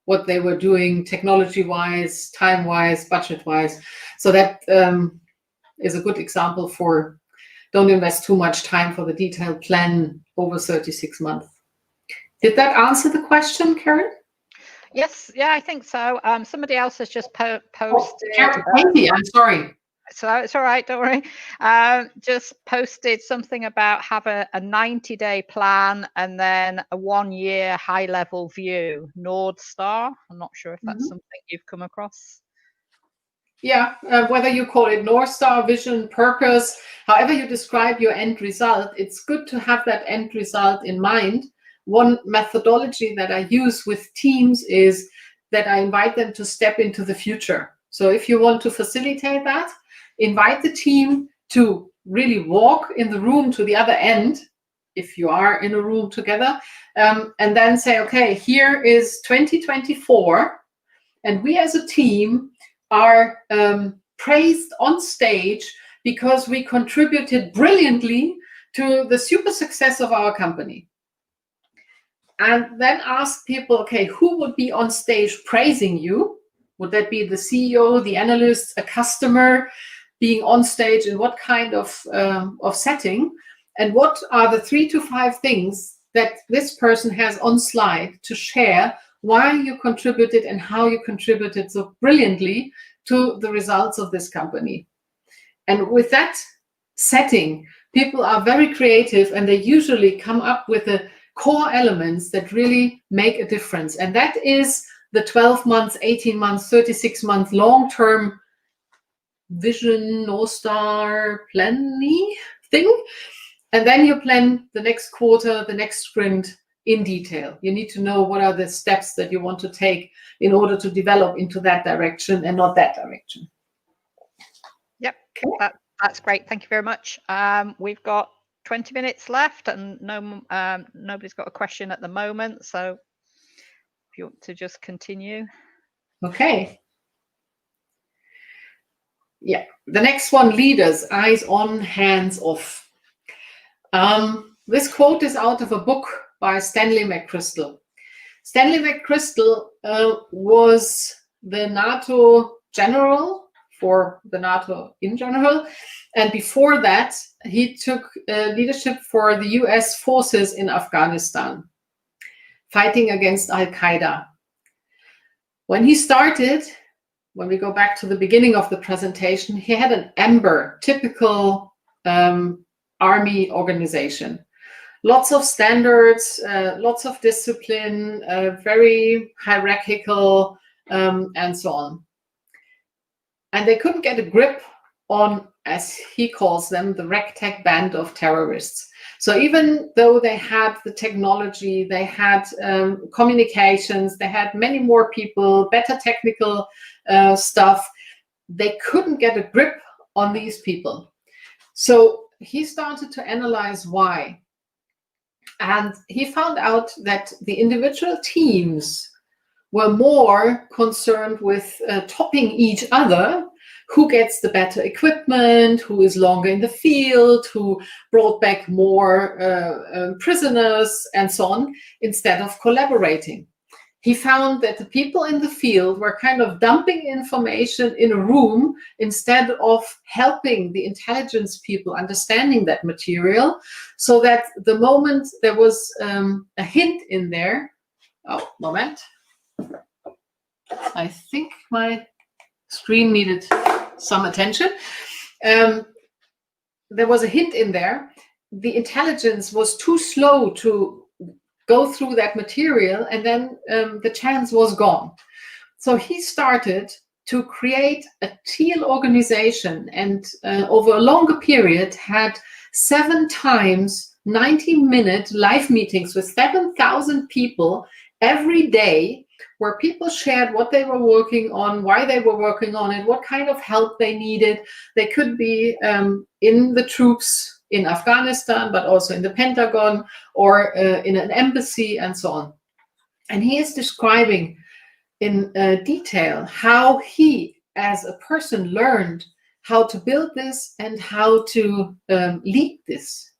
what they were doing technology-wise, time-wise, budget-wise. So that is a good example for don't invest too much time for the detailed plan over 36 months. Did that answer the question, Karen? Yes, yeah, I think so. Somebody else has just posted. Katie, I'm sorry. So it's all right, don't worry. Just posted something about have a 90-day plan and then a 1-year high-level view, North Star. I'm not sure if that's something you've come across. Yeah, whether you call it North Star, vision, purpose, however you describe your end result, it's good to have that end result in mind. One methodology that I use with teams is that I invite them to step into the future. So if you want to facilitate that, invite the team to really walk in the room to the other end, if you are in a room together, and then say, okay, here is 2024, and we as a team are praised on stage because we contributed brilliantly to the super success of our company. And then ask people, okay, who would be on stage praising you? Would that be the CEO, the analyst, a customer being on stage in what kind of setting? And what are the 3 to 5 things that this person has on slide to share why you contributed and how you contributed so brilliantly to the results of this company? And with that setting, people are very creative and they usually come up with the core elements that really make a difference. And that is the 12 months, 18 months, 36 month long-term vision, North Star, planning thing. And then you plan the next quarter, the next sprint in detail. You need to know what are the steps that you want to take in order to develop into that direction and not that direction. Yep, that's great. Thank you very much. We've got 20 minutes left and nobody's got a question at the moment. So if you want to just continue. Okay. Yeah, the next one, leaders, eyes on, hands off. This quote is out of a book by Stanley McChrystal. Stanley McChrystal was the NATO general for the NATO in general. And before that, he took leadership for the US forces in Afghanistan, fighting against Al-Qaeda. When he started, when we go back to the beginning of the presentation, he had an AMBER, typical army organization. Lots of standards, lots of discipline, very hierarchical, and so on. And they couldn't get a grip on, as he calls them, the ragtag band of terrorists. So even though they had the technology, they had communications, they had many more people, better technical stuff, they couldn't get a grip on these people. So he started to analyze why. And he found out that the individual teams were more concerned with topping each other, who gets the better equipment, who is longer in the field, who brought back more prisoners, and so on, instead of collaborating. He found that the people in the field were kind of dumping information in a room instead of helping the intelligence people understanding that material, so that the moment there was a hint in there, oh, moment. I think my screen needed some attention. There was a hint in there. The intelligence was too slow to go through that material, and then the chance was gone. So he started to create a teal organization, and over a longer period had 7 times 90-minute live meetings with 7,000 people every day, where people shared what they were working on, why they were working on it, what kind of help they needed. They could be in the troops in Afghanistan, but also in the Pentagon or in an embassy and so on. And he is describing in detail how he, as a person, learned how to build this and how to lead this.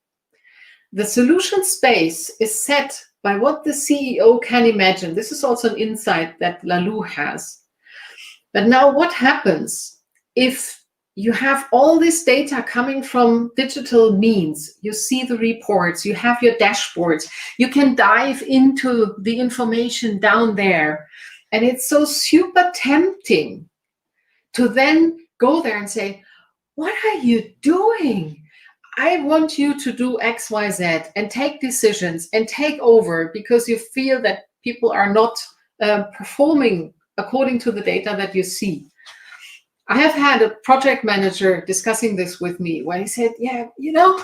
The solution space is set by what the CEO can imagine. This is also an insight that Lalou has. But now what happens if you have all this data coming from digital means? You see the reports, you have your dashboards, you can dive into the information down there. And it's so super tempting to then go there and say, what are you doing? I want you to do X, Y, Z and take decisions and take over because you feel that people are not performing according to the data that you see. I have had a project manager discussing this with me when he said, yeah, you know,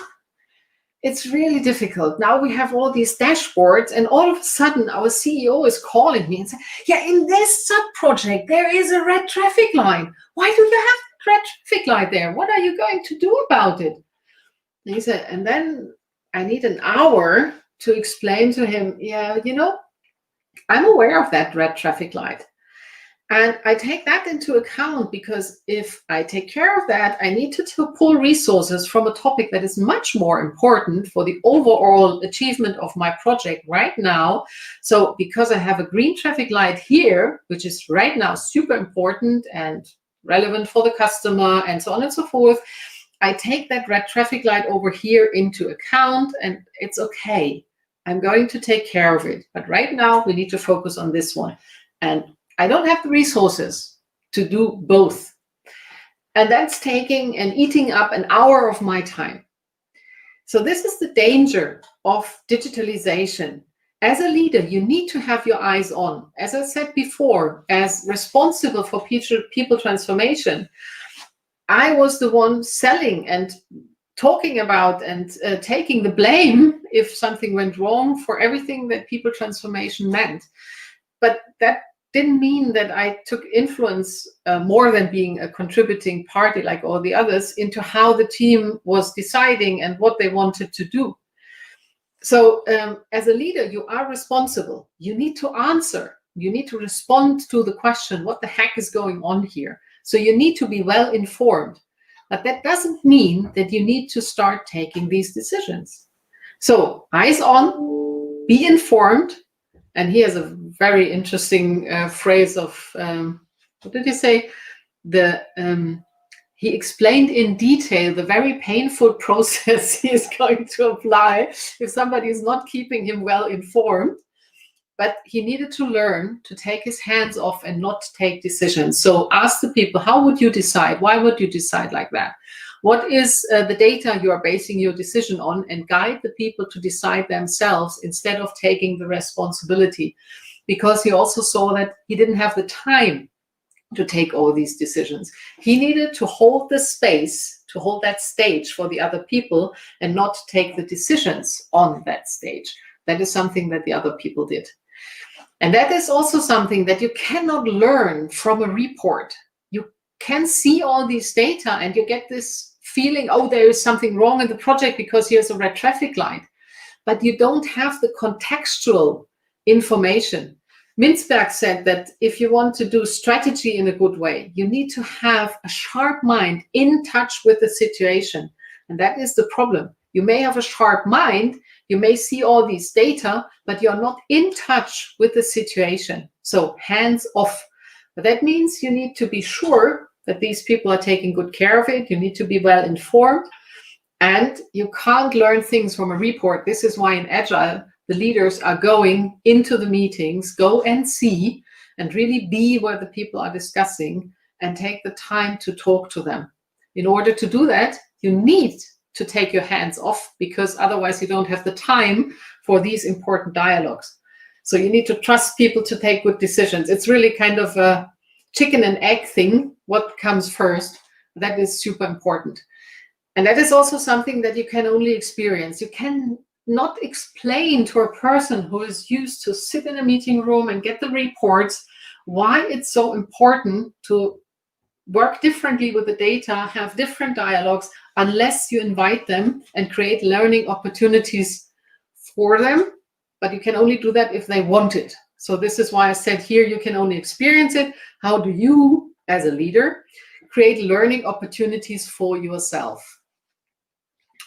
it's really difficult. Now we have all these dashboards, and all of a sudden our CEO is calling me and saying, yeah, in this sub-project, there is a red traffic light. Why do you have a red traffic light there? What are you going to do about it? And he said, and then I need an hour to explain to him, yeah, you know, I'm aware of that red traffic light. And I take that into account because if I take care of that, I need to pull resources from a topic that is much more important for the overall achievement of my project right now. So because I have a green traffic light here, which is right now super important and relevant for the customer and so on and so forth, I take that red traffic light over here into account, and it's okay. I'm going to take care of it. But right now we need to focus on this one. And I don't have the resources to do both. And that's taking and eating up an hour of my time. So this is the danger of digitalization. As a leader, you need to have your eyes on. As I said before, as responsible for people transformation, I was the one selling and talking about and taking the blame if something went wrong for everything that people transformation meant. But that didn't mean that I took influence more than being a contributing party like all the others into how the team was deciding and what they wanted to do. So as a leader, you are responsible. You need to answer. You need to respond to the question, what the heck is going on here? So you need to be well informed. But that doesn't mean that you need to start taking these decisions. So eyes on, be informed. And he has a very interesting phrase of, what did he say? He explained in detail the very painful process he is going to apply if somebody is not keeping him well informed. But he needed to learn to take his hands off and not take decisions. So ask the people, how would you decide? Why would you decide like that? What is the data you are basing your decision on, and guide the people to decide themselves instead of taking the responsibility. Because he also saw that he didn't have the time to take all these decisions. He needed to hold the space, to hold that stage for the other people and not take the decisions on that stage. That is something that the other people did. And that is also something that you cannot learn from a report. You can see all these data and you get this feeling, oh, there is something wrong in the project because here's a red traffic light. But you don't have the contextual information. Mintzberg said that if you want to do strategy in a good way, you need to have a sharp mind in touch with the situation. And that is the problem. You may have a sharp mind, you may see all these data, but you're not in touch with the situation. So hands off. But that means you need to be sure that these people are taking good care of it. You need to be well informed. And you can't learn things from a report. This is why in Agile, the leaders are going into the meetings, go and see, and really be where the people are discussing and take the time to talk to them. In order to do that, you need to take your hands off, because otherwise you don't have the time for these important dialogues. So you need to trust people to take good decisions. It's really kind of a chicken and egg thing. What comes first? That is super important. And that is also something that you can only experience. You can not explain to a person who is used to sit in a meeting room and get the reports why it's so important to work differently with the data, have different dialogues, unless you invite them and create learning opportunities for them. But you can only do that if they want it. So this is why I said here, you can only experience it. How do you, as a leader, create learning opportunities for yourself?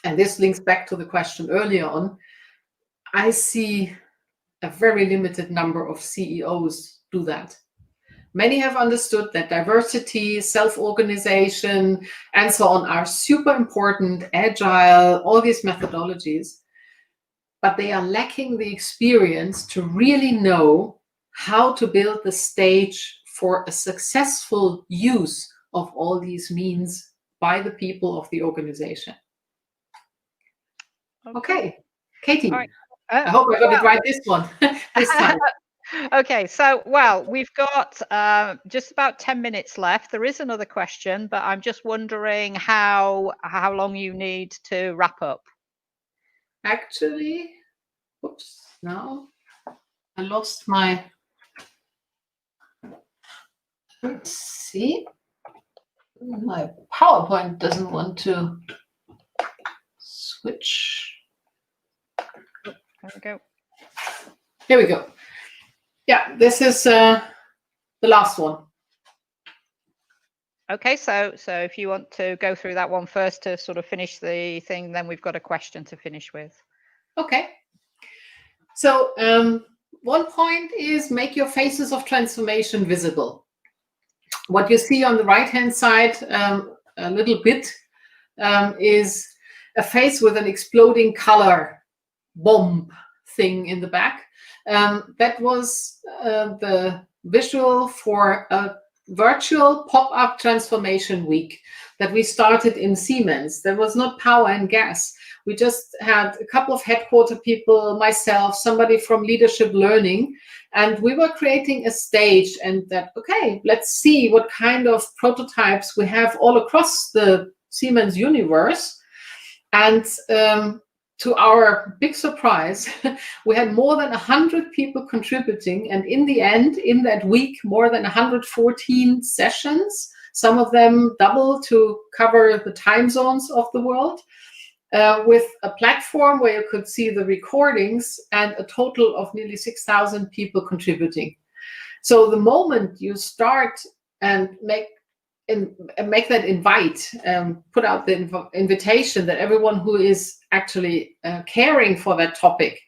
And this links back to the question earlier on. I see a very limited number of CEOs do that. Many have understood that diversity, self-organization, and so on are super important, agile, all these methodologies, but they are lacking the experience to really know how to build the stage for a successful use of all these means by the people of the organization. Okay, Katie, right. I hope I got it right this one, this time. Okay, so, well, we've got just about 10 minutes left. There is another question, but I'm just wondering how long you need to wrap up. Actually, oops, now I lost my, let's see, my PowerPoint doesn't want to switch. There we go. Here we go. Yeah, this is the last one. Okay, so if you want to go through that one first to sort of finish the thing, then we've got a question to finish with. Okay. So one point is make your phases of transformation visible. What you see on the right-hand side a little bit is a face with an exploding color bomb thing in the back. That was the visual for a virtual pop-up transformation week that we started in Siemens. There was not power and gas. We just had a couple of headquarter people, myself, somebody from leadership learning, and we were creating a stage and that, okay, let's see what kind of prototypes we have all across the Siemens universe. And to our big surprise, we had more than 100 people contributing. And in the end, in that week, more than 114 sessions, some of them double to cover the time zones of the world, with a platform where you could see the recordings and a total of nearly 6,000 people contributing. So the moment you start and make that invite, put out the invitation that everyone who is actually caring for that topic,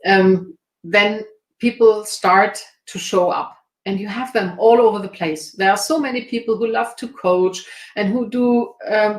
then people start to show up. And you have them all over the place. There are so many people who love to coach and who do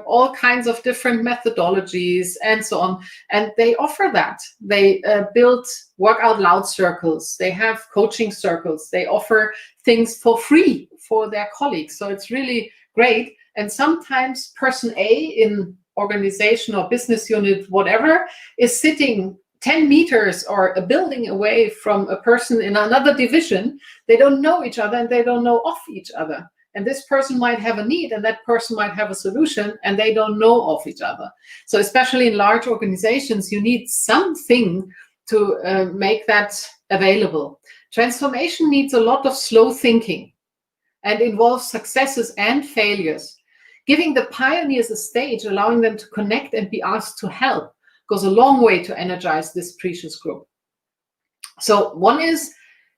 all kinds of different methodologies and so on. And they offer that. They build work out loud circles. They have coaching circles. They offer things for free for their colleagues. So it's really great. And sometimes person A in organization or business unit, whatever, is sitting 10 meters or a building away from a person in another division. They don't know each other and they don't know of each other. And this person might have a need and that person might have a solution and they don't know of each other. So especially in large organizations, you need something to make that available. Transformation needs a lot of slow thinking. and involves successes and failures. Giving the pioneers a stage, allowing them to connect and be asked to help, goes a long way to energize this precious group. So one is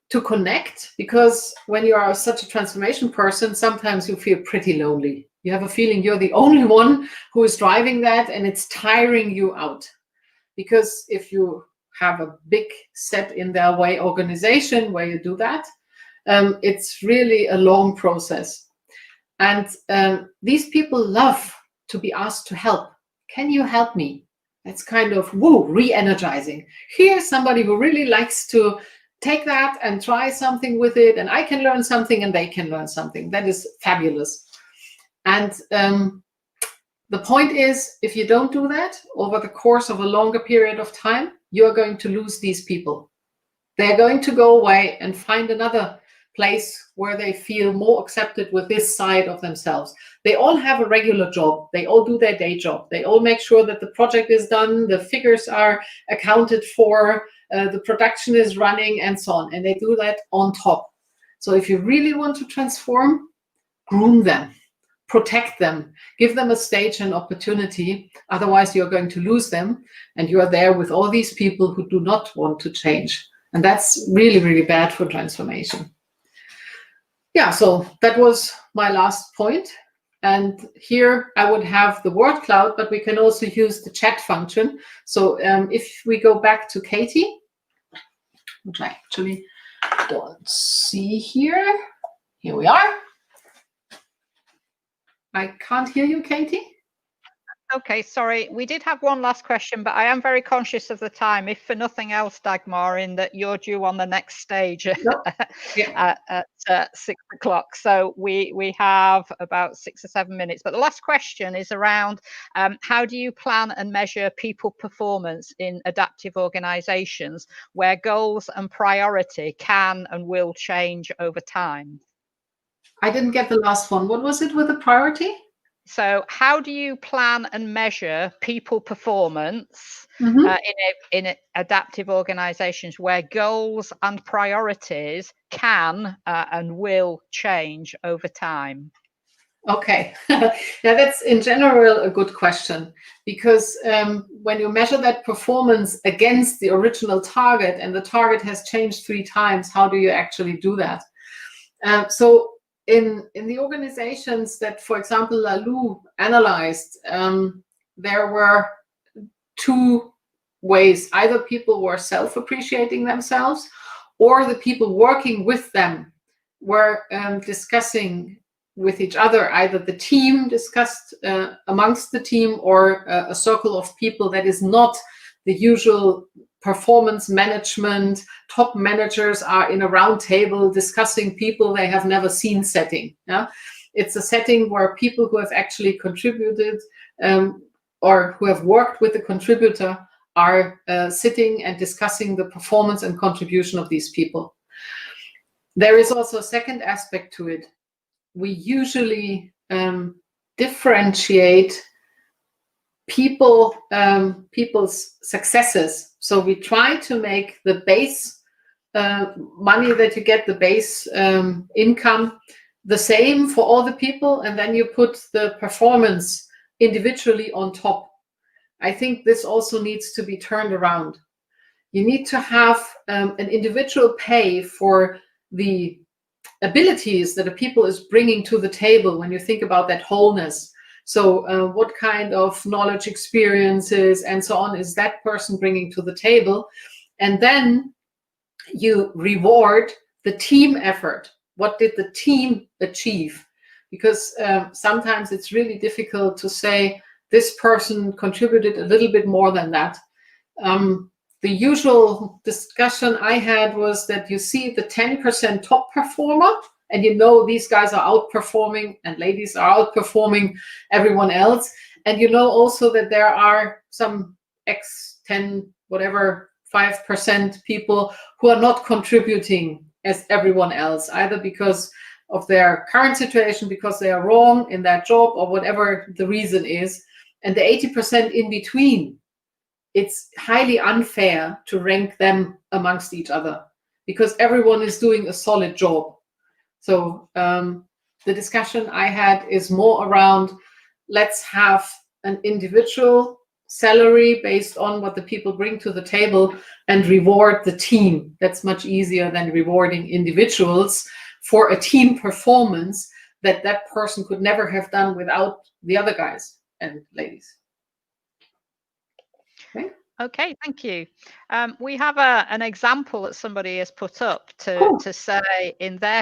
to connect, because when you are such a transformation person, sometimes you feel pretty lonely. You have a feeling you're the only one who is driving that, and it's tiring you out. Because if you have a big set in their way organization where you do that, it's really a long process. And these people love to be asked to help. Can you help me? That's kind of, woo, re-energizing. Here's somebody who really likes to take that and try something with it, and I can learn something and they can learn something. That is fabulous. And the point is, if you don't do that over the course of a longer period of time, you're going to lose these people. They're going to go away and find another place where they feel more accepted with this side of themselves. They all have a regular job. They all do their day job. They all make sure that the project is done, the figures are accounted for, the production is running, and so on. And they do that on top. So if you really want to transform, groom them, protect them, give them a stage and opportunity. Otherwise, you're going to lose them, and you are there with all these people who do not want to change. And that's really, really bad for transformation. Yeah, so that was my last point. And here I would have the word cloud, but we can also use the chat function. So if we go back to Katie, which I actually don't see here. Here we are. I can't hear you, Katie. Okay, sorry. We did have one last question, but I am very conscious of the time. If for nothing else, Dagmar, in that you're due on the next stage at 6 o'clock. So we have about 6 or 7 minutes. But the last question is around how do you plan and measure people performance in adaptive organizations where goals and priority can and will change over time? I didn't get the last one. What was it with the priority? So how do you plan and measure people performance in adaptive organizations where goals and priorities can and will change over time? Okay. Yeah, that's in general a good question, because when you measure that performance against the original target and the target has changed 3 times, how do you actually do that? So in the organizations that, for example, Lalou analyzed, there were 2 ways. Either people were self-appreciating themselves, or the people working with them were discussing with each other. Either the team discussed amongst the team, or a circle of people that is not the usual performance management. Top managers are in a round table discussing people they have never seen setting. Yeah? It's a setting where people who have actually contributed or who have worked with the contributor are sitting and discussing the performance and contribution of these people. There is also a second aspect to it. We usually differentiate people's successes. So we try to make the base money that you get, the base income, the same for all the people, and then you put the performance individually on top. I think this also needs to be turned around. You need to have an individual pay for the abilities that a people is bringing to the table when you think about that wholeness. So what kind of knowledge, experiences, and so on is that person bringing to the table? And then you reward the team effort. What did the team achieve? Because sometimes it's really difficult to say this person contributed a little bit more than that. The usual discussion I had was that you see the 10% top performer, and you know these guys are outperforming and ladies are outperforming everyone else. And you know also that there are some X 10, whatever, 5% people who are not contributing as everyone else, either because of their current situation, because they are wrong in that job, or whatever the reason is. And the 80% in between, it's highly unfair to rank them amongst each other, because everyone is doing a solid job. So the discussion I had is more around, let's have an individual salary based on what the people bring to the table and reward the team. That's much easier than rewarding individuals for a team performance that that person could never have done without the other guys and ladies. Okay. Okay, thank you. We have an example that somebody has put up Cool. to say in their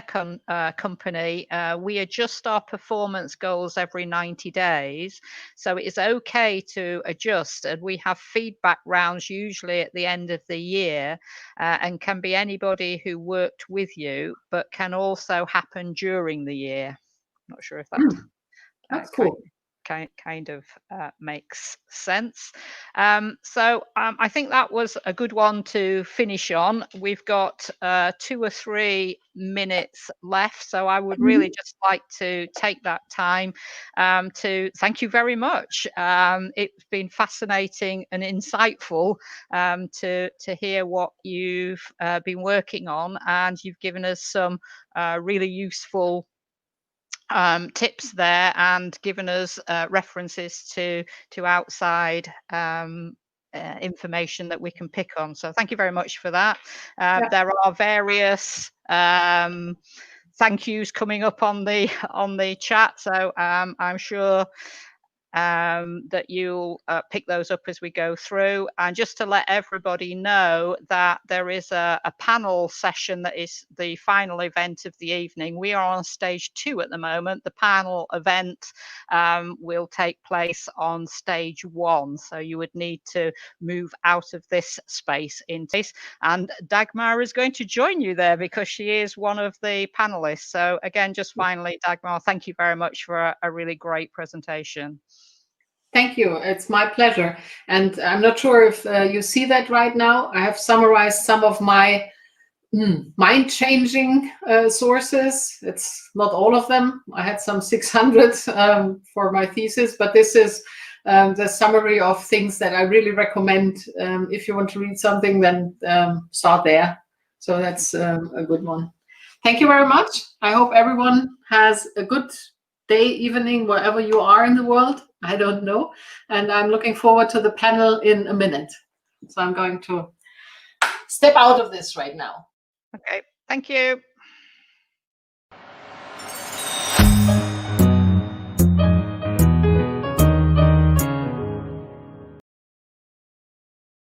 company, we adjust our performance goals every 90 days. So it is okay to adjust, and we have feedback rounds usually at the end of the year, and can be anybody who worked with you, but can also happen during the year. Not sure if that That's cool. kind of makes sense. So I think that was a good one to finish on. We've got 2 or 3 minutes left, so I would really just like to take that time to thank you very much. It's been fascinating and insightful to hear what you've been working on, and you've given us some really useful tips there, and given us references to outside information that we can pick on. So thank you very much for that. There are various thank yous coming up on the chat, so I'm sure that you'll pick those up as we go through. And just to let everybody know that there is a panel session that is the final event of the evening. We are on stage 2 at the moment. The panel event will take place on stage 1. So you would need to move out of this space into this. And Dagmar is going to join you there because she is one of the panelists. So again, just finally, Dagmar, thank you very much for a really great presentation. Thank you. It's my pleasure. And I'm not sure if you see that right now. I have summarized some of my mind-changing sources. It's not all of them. I had some 600 for my thesis, but this is the summary of things that I really recommend. If you want to read something, then start there. So that's a good one. Thank you very much. I hope everyone has a good day, evening, wherever you are in the world. I don't know. And I'm looking forward to the panel in a minute. So I'm going to step out of this right now. Okay, thank you.